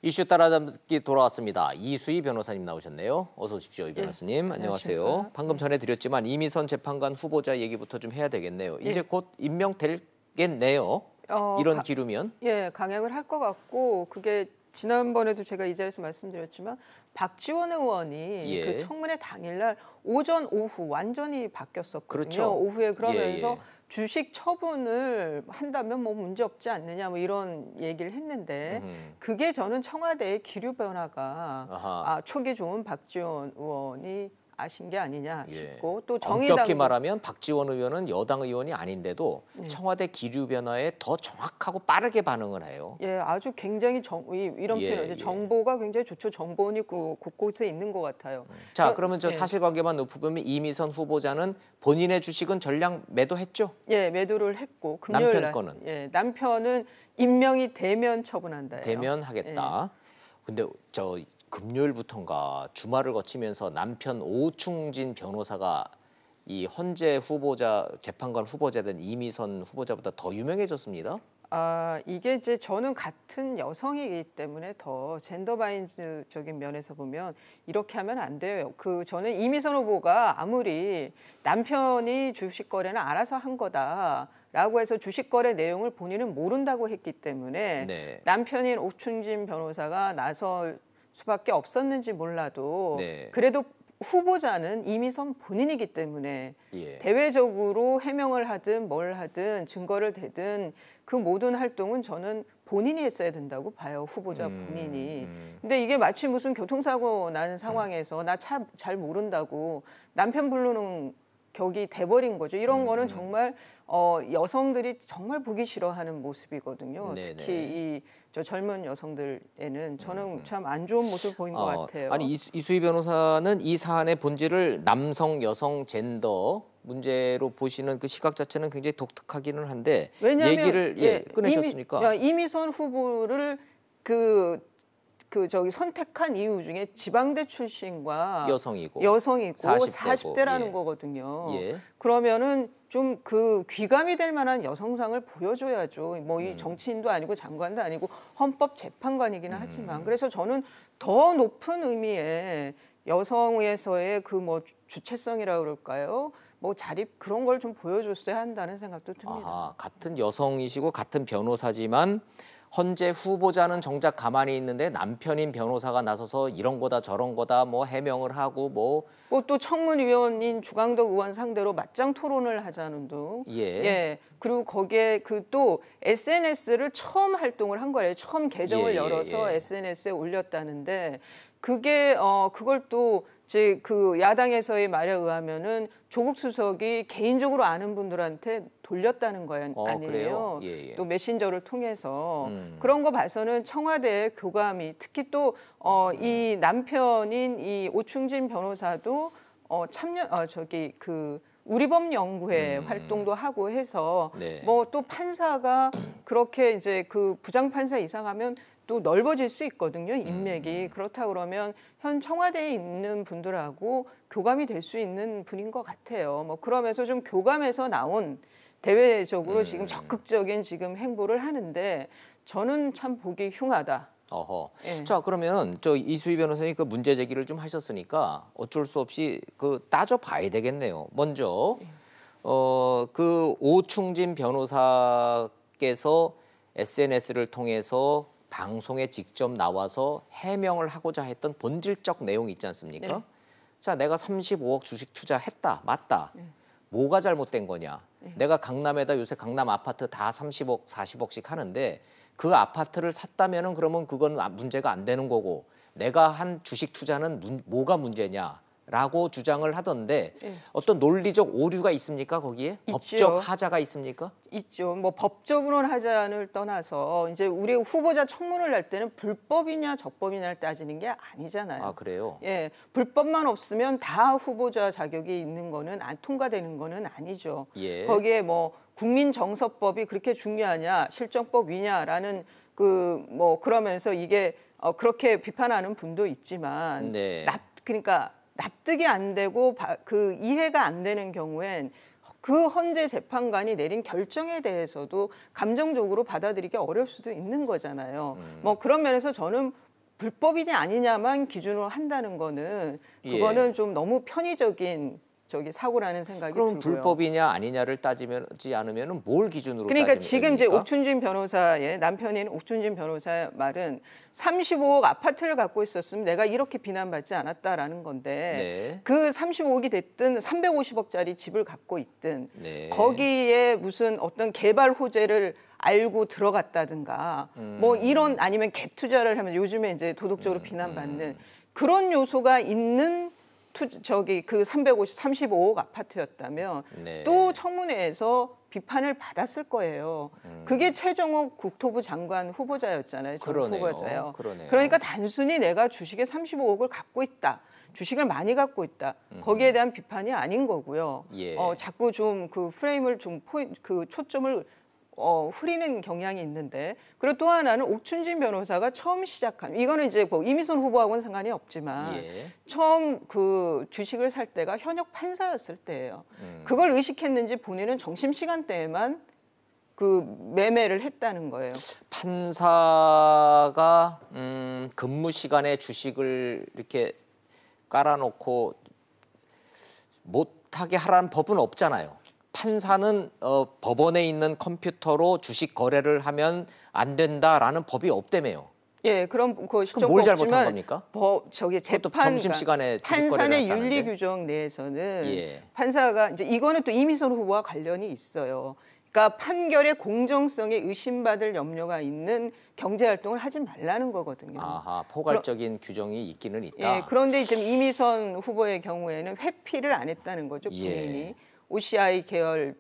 이슈 따라잡기 돌아왔습니다. 이수희 변호사님 나오셨네요. 어서 오십시오, 이 변호사님. 네, 안녕하세요. 방금 전해드렸지만 이미선 재판관 후보자 얘기부터 좀 해야 되겠네요. 이제 곧 임명되겠네요. 이런 기류면. 예, 강행을 할 것 같고 그게 지난번에도 제가 이 자리에서 말씀드렸지만 박지원 의원이 그 청문회 당일날 오전 오후 완전히 바뀌었었거든요. 그렇죠. 오후에 그러면서 주식 처분을 한다면 뭐 문제 없지 않느냐 뭐 이런 얘기를 했는데 그게 저는 청와대의 기류 변화가 촉이 좋은 박지원 의원이 아신 게 아니냐 싶고 또 정의당 엄격히 말하면 박지원 의원은 여당 의원이 아닌데도 청와대 기류 변화에 더 정확하고 빠르게 반응을 해요. 예, 아주 굉장히 이런 표현, 정보가 굉장히 좋죠. 정보원이 곳곳에 있는 것 같아요. 자, 그러면 저 사실관계만 높으면 이미선 후보자는 본인의 주식은 전량 매도했죠? 예, 매도를 했고 금요일 남편 거는? 예, 남편은 임명이 되면 처분한다예요. 되면 하겠다. 근데 저 금요일부터인가 주말을 거치면서 남편 오충진 변호사가 이 헌재 후보자 재판관 후보자된 이미선 후보자보다 더 유명해졌습니다. 이게 이제 저는 같은 여성이기 때문에 더 젠더 바이너스적인 면에서 보면 이렇게 하면 안 돼요. 저는 이미선 후보가 아무리 남편이 주식 거래는 알아서 한 거다라고 해서 주식 거래 내용을 본인은 모른다고 했기 때문에 남편인 오충진 변호사가 나설 수밖에 없었는지 몰라도 그래도 후보자는 이미선 본인이기 때문에 대외적으로 해명을 하든 뭘 하든 증거를 대든 그 모든 활동은 저는 본인이 했어야 된다고 봐요. 후보자 본인이. 근데 이게 마치 무슨 교통사고 난 상황에서 나 차 잘 모른다고 남편 부르는 격이 돼버린 거죠. 이런 거는 정말 여성들이 정말 보기 싫어하는 모습이거든요. 네네. 특히 저 젊은 여성들에는 저는 참 안 좋은 모습을 보인 것 같아요. 아니 이수희 변호사는 이 사안의 본질을 남성, 여성, 젠더 문제로 보시는 그 시각 자체는 굉장히 독특하기는 한데 왜냐하면 얘기를 꺼내셨으니까 이미선 후보를 저기 선택한 이유 중에 지방대 출신과 여성이고 40대라는 예. 거거든요. 예. 그러면은 좀 그 귀감이 될 만한 여성상을 보여줘야죠. 뭐 이 정치인도 아니고 장관도 아니고 헌법재판관이기는 하지만 그래서 저는 더 높은 의미의 여성에서의 그 뭐 주체성이라 그럴까요? 뭐 자립 그런 걸 좀 보여줬어야 한다는 생각도 듭니다. 아하, 같은 여성이시고 같은 변호사지만 헌재 후보자는 정작 가만히 있는데 남편인 변호사가 나서서 이런 거다 저런 거다 뭐 해명을 하고 뭐 또 청문위원인 주광덕 의원 상대로 맞짱 토론을 하자는 등. 예. 그리고 거기에 그 또 SNS를 처음 활동을 한 거예요. 처음 계정을 열어서 SNS에 올렸다는데 그게 그걸 또 이제 그 야당에서의 말에 의하면은 조국 수석이 개인적으로 아는 분들한테 돌렸다는 거 아니에요. 또 메신저를 통해서 그런 거 봐서는 청와대의 교감이 특히 또 이 남편인 이 오충진 변호사도 우리법 연구회 활동도 하고 해서 뭐 또 판사가 그렇게 이제 그 부장 판사 이상하면 또 넓어질 수 있거든요, 인맥이. 그렇다 그러면 현 청와대에 있는 분들하고 교감이 될 수 있는 분인 것 같아요. 뭐 그러면서 좀 교감에서 나온 대외적으로 지금 적극적인 지금 행보를 하는데 저는 참 보기 흉하다. 어허. 예. 자, 그러면 저 이수희 변호사님 그 문제 제기를 좀 하셨으니까 어쩔 수 없이 그 따져 봐야 되겠네요. 먼저 그 오충진 변호사께서 SNS를 통해서 방송에 직접 나와서 해명을 하고자 했던 본질적 내용이 있지 않습니까? 네. 자, 내가 35억 주식 투자했다. 맞다. 뭐가 잘못된 거냐? 내가 강남에다 요새 강남 아파트 다 30억, 40억씩 하는데 그 아파트를 샀다면은 그러면 그건 문제가 안 되는 거고 내가 한 주식 투자는 뭐가 문제냐라고 주장을 하던데 어떤 논리적 오류가 있습니까? 거기에 있죠. 법적 하자가 있습니까? 있죠. 뭐 법적으로는 하자를 떠나서 이제 우리 후보자 청문을 할 때는 불법이냐 적법이냐를 따지는 게 아니잖아요. 아, 그래요? 예, 불법만 없으면 다 후보자 자격이 있는 거는 안 통과되는 거는 아니죠. 예. 거기에 뭐 국민정서법이 그렇게 중요하냐, 실정법이냐라는 그 뭐 그러면서 이게 그렇게 비판하는 분도 있지만 네. 그러니까 납득이 안 되고 그 이해가 안 되는 경우엔 그 헌재 재판관이 내린 결정에 대해서도 감정적으로 받아들이기 어려울 수도 있는 거잖아요. 뭐 그런 면에서 저는 불법이냐 아니냐만 기준으로 한다는 거는 그거는 좀 너무 편의적인 사고라는 생각이 그럼 들고요. 불법이냐 아니냐를 따지지 않으면은 뭘 기준으로 그러니까 따지는 지금 이제 겁니까? 옥춘진 변호사의 남편인 옥춘진 변호사의 말은 35억 아파트를 갖고 있었으면 내가 이렇게 비난받지 않았다라는 건데 그 35억이 됐든 350억짜리 집을 갖고 있든 거기에 무슨 어떤 개발 호재를 알고 들어갔다든가 뭐 이런 아니면 갭 투자를 하면 요즘에 이제 도덕적으로 비난받는 그런 요소가 있는 그 35억 아파트였다면 또 청문회에서 비판을 받았을 거예요. 그게 최정욱 국토부 장관 후보자였잖아요. 후보자요. 그러니까 단순히 내가 주식에 35억을 갖고 있다. 주식을 많이 갖고 있다. 거기에 대한 비판이 아닌 거고요. 자꾸 좀 그 프레임을 좀 그 초점을 흐리는 경향이 있는데 그리고 또 하나는 옥춘진 변호사가 처음 시작한 이거는 이제 뭐 이미선 후보하고는 상관이 없지만 처음 그 주식을 살 때가 현역 판사였을 때예요. 그걸 의식했는지 본인은 점심시간대에만 그 매매를 했다는 거예요. 판사가 근무 시간에 주식을 이렇게 깔아놓고 못하게 하라는 법은 없잖아요. 판사는 법원에 있는 컴퓨터로 주식 거래를 하면 안 된다라는 법이 없다며요. 예, 그럼 그 뭘 잘못한 겁니까? 재판관 점심시간에 판사의 윤리 규정 내에서는 판사가 이제 이거는 또 이미선 후보와 관련이 있어요. 그러니까 판결의 공정성에 의심받을 염려가 있는 경제 활동을 하지 말라는 거거든요. 아하, 포괄적인 규정이 있기는 있다. 예, 그런데 지금 이미선 후보의 경우에는 회피를 안 했다는 거죠, 본인이. OCI 계열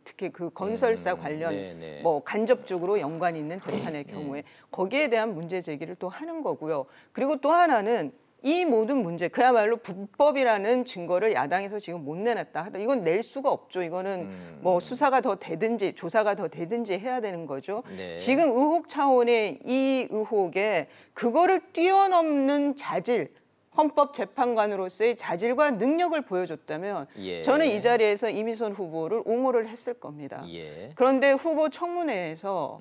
특히 그 건설사 관련 네네. 뭐 간접적으로 연관이 있는 재판의 경우에 거기에 대한 문제 제기를 또 하는 거고요. 그리고 또 하나는 이 모든 문제, 그야말로 불법이라는 증거를 야당에서 지금 못 내놨다 하더라도 이건 낼 수가 없죠. 이거는 뭐 수사가 더 되든지 조사가 더 되든지 해야 되는 거죠. 네. 지금 의혹 차원의 이 의혹에 그거를 뛰어넘는 자질, 헌법재판관으로서의 자질과 능력을 보여줬다면 예. 저는 이 자리에서 이미선 후보를 옹호를 했을 겁니다. 예. 그런데 후보 청문회에서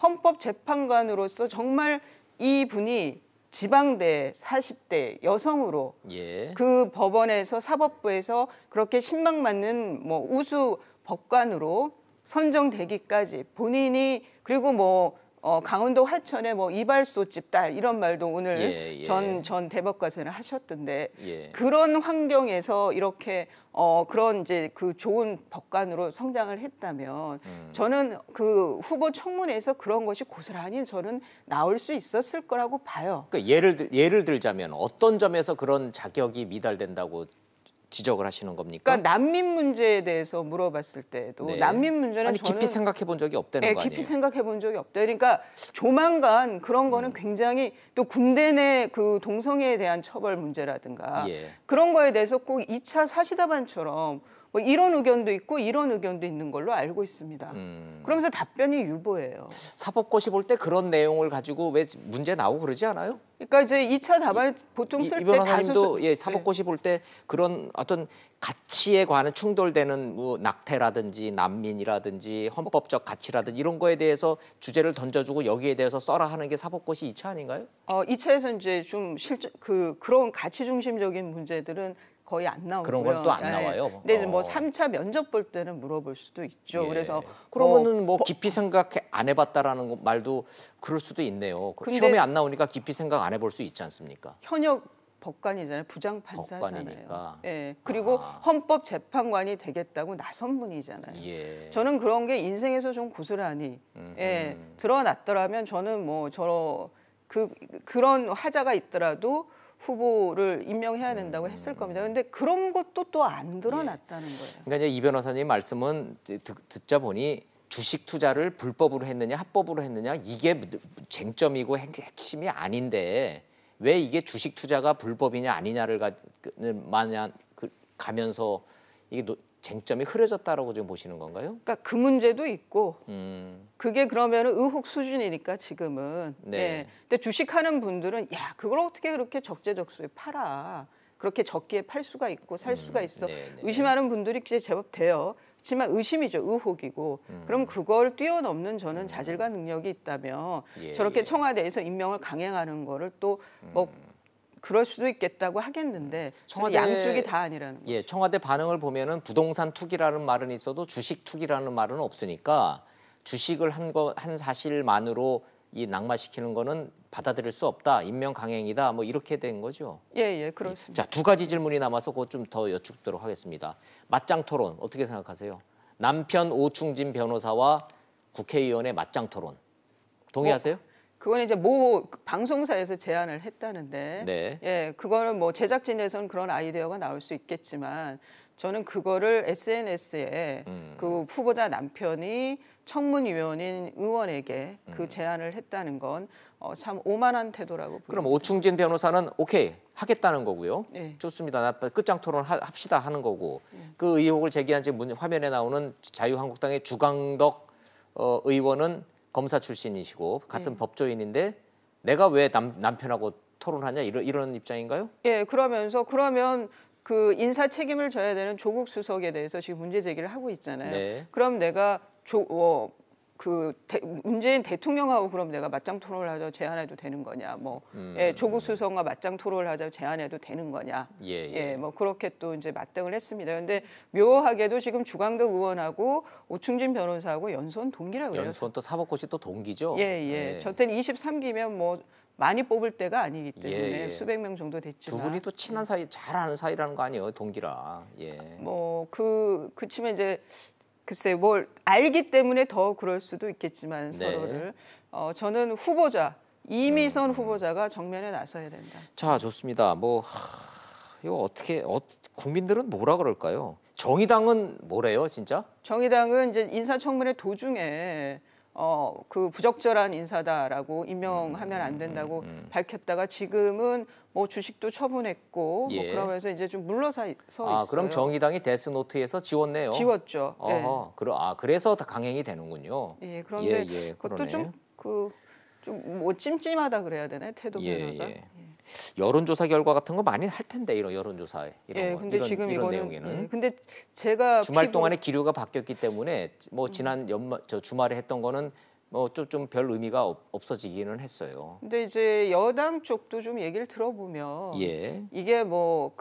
헌법재판관으로서 정말 이분이 지방대 40대 여성으로 예. 그 법원에서 사법부에서 그렇게 신망맞는 뭐 우수 법관으로 선정되기까지 본인이 그리고 뭐 강원도 화천에 뭐 이발소집 딸 이런 말도 오늘 예, 예. 전 대법관을 하셨던데 예. 그런 환경에서 이렇게 그런 이제 그 좋은 법관으로 성장을 했다면 저는 그 후보 청문회에서 그런 것이 고스란히 저는 나올 수 있었을 거라고 봐요. 그러니까 예를 들자면 어떤 점에서 그런 자격이 미달된다고 지적을 하시는 겁니까? 그러니까 난민 문제에 대해서 물어봤을 때도 네. 난민 문제는 아니 저는 깊이 생각해 본 적이 없다는 거 아니에요? 깊이 생각해 본 적이 없다. 그러니까 조만간 그런 거는 굉장히 또 군대 내 그 동성애에 대한 처벌 문제라든가 예. 그런 거에 대해서 꼭 2차 사시다반처럼 뭐 이런 의견도 있고 이런 의견도 있는 걸로 알고 있습니다. 그러면서 답변이 유보예요. 사법고시 볼 때 그런 내용을 가지고 왜 문제 나오고 그러지 않아요? 그러니까 이제 2차 답안을 보통 쓸 이 때 변호사님도 예, 사법고시 볼 때 그런 어떤 가치에 관한 충돌되는 뭐 낙태라든지 난민이라든지 헌법적 가치라든지 이런 거에 대해서 주제를 던져주고 여기에 대해서 써라 하는 게 사법고시 2차 아닌가요? 2차에서 이제 좀 그런 가치 중심적인 문제들은 거의 안 나오고요. 그런 건 또 안 나와요. 근데 뭐 3차 면접 볼 때는 물어볼 수도 있죠. 예. 그래서 그러면은 뭐 깊이 생각 안 해봤다라는 말도 그럴 수도 있네요. 근데 시험에 안 나오니까 깊이 생각 안 해볼 수 있지 않습니까? 현역 법관이잖아요. 부장판사잖아요. 법관이니까. 예. 그리고 헌법재판관이 되겠다고 나선 분이잖아요. 예. 저는 그런 게 인생에서 좀 고스란히 드러났더라면 저는 뭐 그런 하자가 있더라도 후보를 임명해야 된다고 했을 겁니다. 그런데 그런 것도 또 안 드러났다는 거예요. 그러니까 이제 이 변호사님 말씀은 듣자 보니 주식 투자를 불법으로 했느냐 합법으로 했느냐 이게 쟁점이고 핵심이 아닌데 왜 이게 주식 투자가 불법이냐 아니냐를 가면서 이게 쟁점이 흐려졌다라고 지금 보시는 건가요? 그러니까 그 문제도 있고 그게 그러면 의혹 수준이니까 지금은. 네. 예. 근데 주식하는 분들은 야 그걸 어떻게 그렇게 적재적소에 팔아. 그렇게 적기에 팔 수가 있고 살 수가 있어. 네. 의심하는 분들이 이제 제법 돼요. 그렇지만 의심이죠. 의혹이고. 그럼 그걸 뛰어넘는 저는 자질과 능력이 있다면 저렇게 청와대에서 임명을 강행하는 거를 또 뭐 그럴 수도 있겠다고 하겠는데 양쪽이 다 아니라는 거죠. 예, 청와대 반응을 보면은 부동산 투기라는 말은 있어도 주식 투기라는 말은 없으니까 주식을 한 사실만으로 이 낙마시키는 거는 받아들일 수 없다. 임명 강행이다. 뭐 이렇게 된 거죠. 예, 그렇습니다. 자, 두 가지 질문이 남아서 그것 좀 더 여쭙도록 하겠습니다. 맞짱 토론 어떻게 생각하세요? 남편 오충진 변호사와 국회의원의 맞짱 토론 동의하세요? 그거는 이제 모 방송사에서 제안을 했다는데, 네. 예, 그거는 뭐 제작진에서는 그런 아이디어가 나올 수 있겠지만 저는 그거를 SNS에 그 후보자 남편이 청문위원인 의원에게 그 제안을 했다는 건 참 오만한 태도라고 봅니다. 그럼 오충진 변호사는 오케이 하겠다는 거고요. 네. 좋습니다. 나 끝장 토론 합시다 하는 거고 그 의혹을 제기한 지금 화면에 나오는 자유한국당의 주강덕 의원은 검사 출신이시고 같은 법조인인데 내가 왜 남편하고 토론하냐 이런 입장인가요? 예, 그러면 그 인사 책임을 져야 되는 조국 수석에 대해서 지금 문제 제기를 하고 있잖아요. 네. 그럼 내가 문재인 대통령하고 그럼 내가 맞짱 토론을 하자 제안해도 되는 거냐? 예, 조국 수석과 맞짱 토론을 하자 제안해도 되는 거냐? 예. 뭐 그렇게 또 이제 맞대응을 했습니다. 그런데 묘하게도 지금 주광덕 의원하고 오충진 변호사하고 연수원 동기라고 해요. 연수원 또 사법고시 또 동기죠. 예. 저 때는 23기면 뭐 많이 뽑을 때가 아니기 때문에 예. 수백 명 정도 됐지만 두 분이 또 친한 사이, 잘하는 사이라는 거 아니에요, 동기라. 예. 뭐 그치만 이제 글쎄 뭘 알기 때문에 더 그럴 수도 있겠지만 네. 서로를 저는 후보자 이미선 후보자가 정면에 나서야 된다. 자, 좋습니다. 이거 어떻게 국민들은 뭐라 그럴까요? 정의당은 뭐래요, 진짜? 정의당은 이제 인사청문회 도중에 그 부적절한 인사다라고 임명하면 안 된다고 밝혔다가 지금은 뭐 주식도 처분했고 예. 뭐 그러면서 이제 좀 물러서 있어요. 그럼 정의당이 데스노트에서 지웠네요. 지웠죠. 어허, 그래서 다 강행이 되는군요. 예, 그런데 예, 그것도 그러네. 좀 뭐 찜찜하다 그래야 되나 태도 변화가. 예. 여론조사 결과 같은 거 많이 할 텐데 이런 여론조사에 예, 근데 지금 이런 이거는 내용에는. 예, 근데 제가 주말 동안에 기류가 바뀌었기 때문에 뭐 지난 주말에 했던 거는 뭐 좀 별 의미가 없어지기는 했어요. 근데 이제 여당 쪽도 좀 얘기를 들어보면 예. 이게 뭐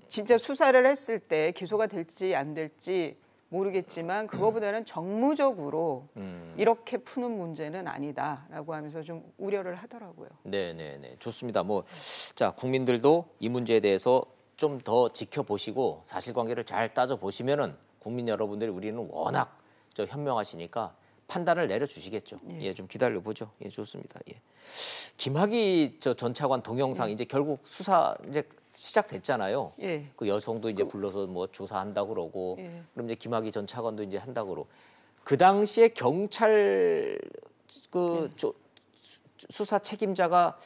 진짜 수사를 했을 때 기소가 될지 안 될지 모르겠지만 그거보다는 정무적으로 이렇게 푸는 문제는 아니다라고 하면서 좀 우려를 하더라고요. 네, 좋습니다. 자, 국민들도 이 문제에 대해서 좀 더 지켜보시고 사실관계를 잘 따져 보시면은 국민 여러분들이 우리는 워낙 현명하시니까 판단을 내려주시겠죠. 예, 좀 기다려 보죠. 예, 좋습니다. 예. 김학의 전 차관 동영상 이제 결국 수사 이제 시작됐잖아요. 예. 그 여성도 이제 불러서 뭐 조사한다고 그러고, 예. 그럼 이제 김학의 전 차관도 이제 한다고 그러고, 그 당시에 경찰 수사 책임자가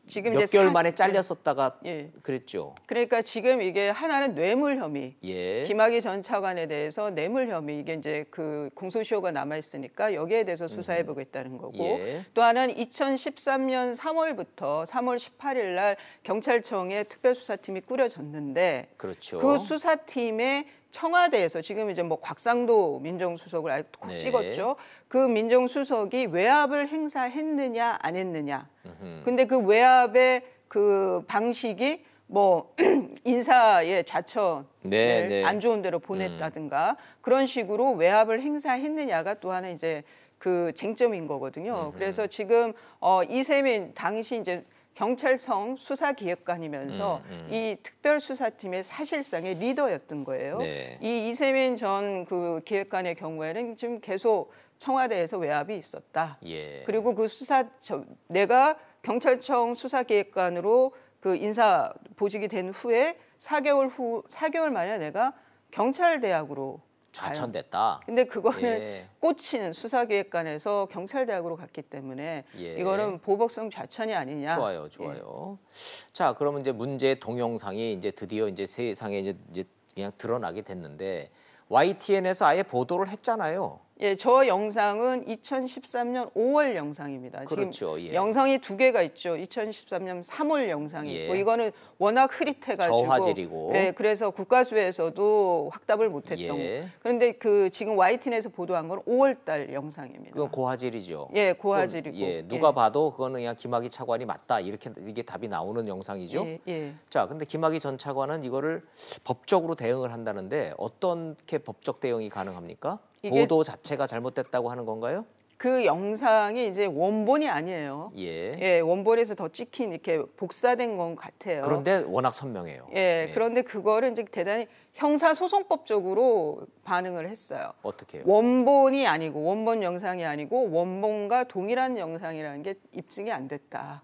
지금 몇 이제 개월 만에 잘렸었다가 예. 그랬죠. 그러니까 지금 이게 하나는 뇌물 혐의. 예. 김학의 전 차관에 대해서 뇌물 혐의 이게 이제 그 공소시효가 남아 있으니까 여기에 대해서 수사해 보겠다는 거고 예. 또 하나는 2013년 3월부터 3월 18일 날 경찰청에 특별수사팀이 꾸려졌는데 그렇죠. 그 수사팀의 청와대에서 지금 이제 뭐 곽상도 민정수석을 아예 콕 네. 찍었죠. 그 민정수석이 외압을 행사했느냐 안 했느냐. 근데 그 외압의 그 방식이 뭐 인사의 좌천을 네. 안 좋은 데로 보냈다든가 그런 식으로 외압을 행사했느냐가 또 하나 이제 그 쟁점인 거거든요. 그래서 지금 이세민 당시 이제 경찰청 수사기획관이면서 이 특별수사팀의 사실상의 리더였던 거예요. 네. 이 이세민 전 그 기획관의 경우에는 지금 계속 청와대에서 외압이 있었다. 예. 그리고 그 내가 경찰청 수사기획관으로 그 인사 보직이 된 후에 4개월 만에 내가 경찰대학으로 좌천됐다. 근데 그거는 예. 꽂히는 수사기획관에서 경찰대학으로 갔기 때문에 예. 이거는 보복성 좌천이 아니냐. 좋아요. 자, 그러면 이제 문제의 동영상이 이제 드디어 이제 세상에 이제 그냥 드러나게 됐는데 YTN에서 아예 보도를 했잖아요. 예, 저 영상은 2013년 5월 영상입니다. 그렇죠. 지금 예. 영상이 두 개가 있죠. 2013년 3월 영상이 예. 있고 이거는 워낙 흐릿해가지고 저화질이고. 예, 그래서 국가수에서도 확답을 못했던. 예. 그런데 그 지금 YTN에서 보도한 건 5월달 영상입니다. 그건 고화질이죠. 예, 고화질이고. 예, 누가 봐도 그거는 그냥 김학의 차관이 맞다 이게 답이 나오는 영상이죠. 예. 자, 근데 김학의 전 차관은 이거를 법적으로 대응을 한다는데 어떻게 법적 대응이 가능합니까? 보도 자체가 잘못됐다고 하는 건가요? 그 영상이 이제 원본이 아니에요. 예. 원본에서 더 찍힌 이렇게 복사된 건 같아요. 그런데 워낙 선명해요. 예, 그런데 그거를 이제 대단히 형사소송법적으로 반응을 했어요. 어떻게 해요? 원본이 아니고 원본 영상이 아니고 원본과 동일한 영상이라는 게 입증이 안 됐다.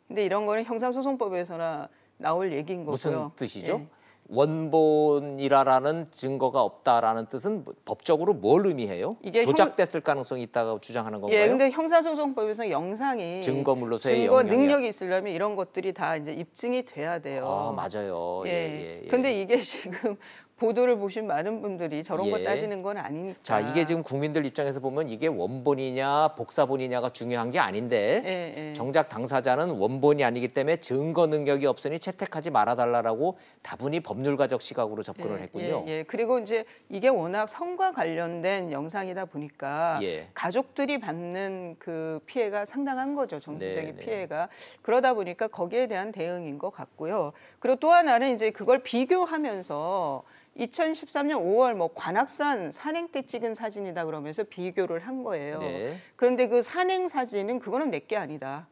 근데 이런 거는 형사소송법에서나 나올 얘기인 거고요. 무슨 뜻이죠? 예. 원본이라는 증거가 없다라는 뜻은 법적으로 뭘 의미해요? 이게 조작됐을 가능성이 있다고 주장하는 건가요? 예, 근데 형사소송법에서 영상이 증거물로서의 증거 영향이야. 능력이 있으려면 이런 것들이 다 이제 입증이 돼야 돼요. 아, 맞아요. 예. 근데 이게 지금 보도를 보신 많은 분들이 저런 거 예. 따지는 건 아니니까. 자, 이게 지금 국민들 입장에서 보면 이게 원본이냐 복사본이냐가 중요한 게 아닌데 예. 정작 당사자는 원본이 아니기 때문에 증거 능력이 없으니 채택하지 말아달라고 다분히 법률가적 시각으로 접근을 했군요. 예. 그리고 이제 이게 워낙 성과 관련된 영상이다 보니까 예. 가족들이 받는 그 피해가 상당한 거죠. 정신적인 네. 피해가. 그러다 보니까 거기에 대한 대응인 것 같고요. 그리고 또 하나는 이제 그걸 비교하면서 2013년 5월 뭐 관악산 산행 때 찍은 사진이다 그러면서 비교를 한 거예요. 네. 그런데 그 산행 사진은 그거는 내 게 아니다.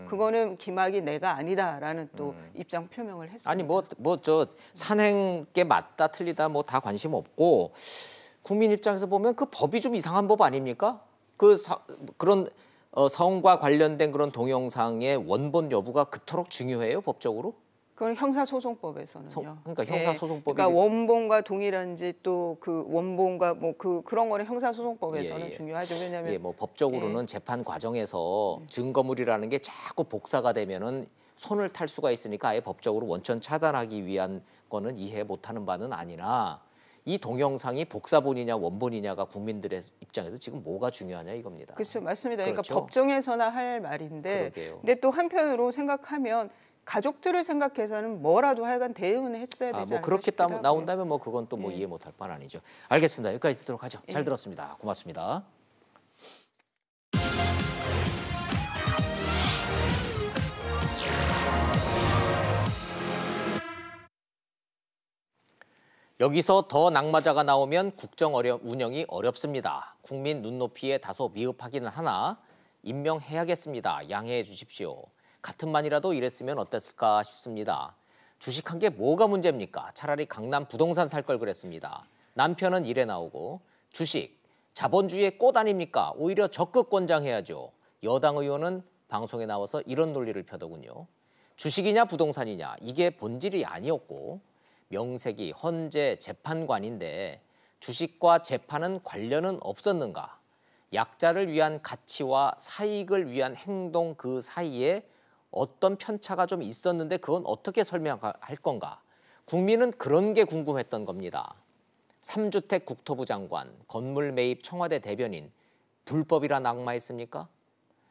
그거는 김학의 내가 아니다라는 또 입장 표명을 했습니다. 아니 뭐 저 산행께 맞다 틀리다 뭐 다 관심 없고 국민 입장에서 보면 그 법이 좀 이상한 법 아닙니까? 그런 성과 관련된 그런 동영상의 원본 여부가 그토록 중요해요 법적으로? 그건 형사소송법에서는요. 그러니까 형사소송법이 그러니까 원본과 동일한지 또 그 원본과 뭐 그런 거는 형사소송법에서는 중요하죠. 왜냐하면 뭐 법적으로는 재판 과정에서 증거물이라는 게 자꾸 복사가 되면은 손을 탈 수가 있으니까 아예 법적으로 원천 차단하기 위한 거는 이해 못하는 바는 아니나 이 동영상이 복사본이냐 원본이냐가 국민들의 입장에서 지금 뭐가 중요하냐 이겁니다. 그렇죠, 맞습니다. 그러니까 그렇죠? 법정에서나 할 말인데, 그러게요. 근데 또 한편으로 생각하면 가족들을 생각해서는 뭐라도 하여간 대응은 했어야 되지 않을까 뭐 그렇게 싶기도 하고요. 나온다면 뭐 그건 또 뭐 이해 못할 바 아니죠. 알겠습니다. 여기까지 듣도록 하죠. 잘 들었습니다. 고맙습니다. 여기서 더 낙마자가 나오면 국정 운영이 어렵습니다. 국민 눈높이에 다소 미흡하기는 하나 임명해야겠습니다. 양해해 주십시오. 같은 만이라도 이랬으면 어땠을까 싶습니다. 주식한 게 뭐가 문제입니까? 차라리 강남 부동산 살 걸 그랬습니다. 남편은 일에 나오고 주식, 자본주의의 꽃 아닙니까? 오히려 적극 권장해야죠. 여당 의원은 방송에 나와서 이런 논리를 펴더군요. 주식이냐 부동산이냐 이게 본질이 아니었고 명색이 헌재 재판관인데 주식과 재판은 관련은 없었는가? 약자를 위한 가치와 사익을 위한 행동 그 사이에 어떤 편차가 좀 있었는데 그건 어떻게 설명할 건가? 국민은 그런 게 궁금했던 겁니다. 3주택 국토부 장관, 건물 매입 청와대 대변인, 불법이라 낙마했습니까?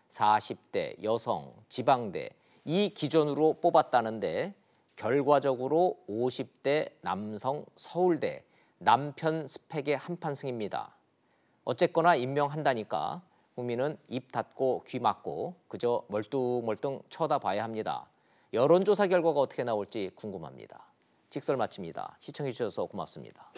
40대 여성, 지방대 이 기준으로 뽑았다는데 결과적으로 50대 남성 서울대 남편 스펙의 한판승입니다. 어쨌거나 임명한다니까 국민은 입 닫고 귀 막고 그저 멀뚱멀뚱 쳐다봐야 합니다. 여론조사 결과가 어떻게 나올지 궁금합니다. 직설 마칩니다. 시청해 주셔서 고맙습니다.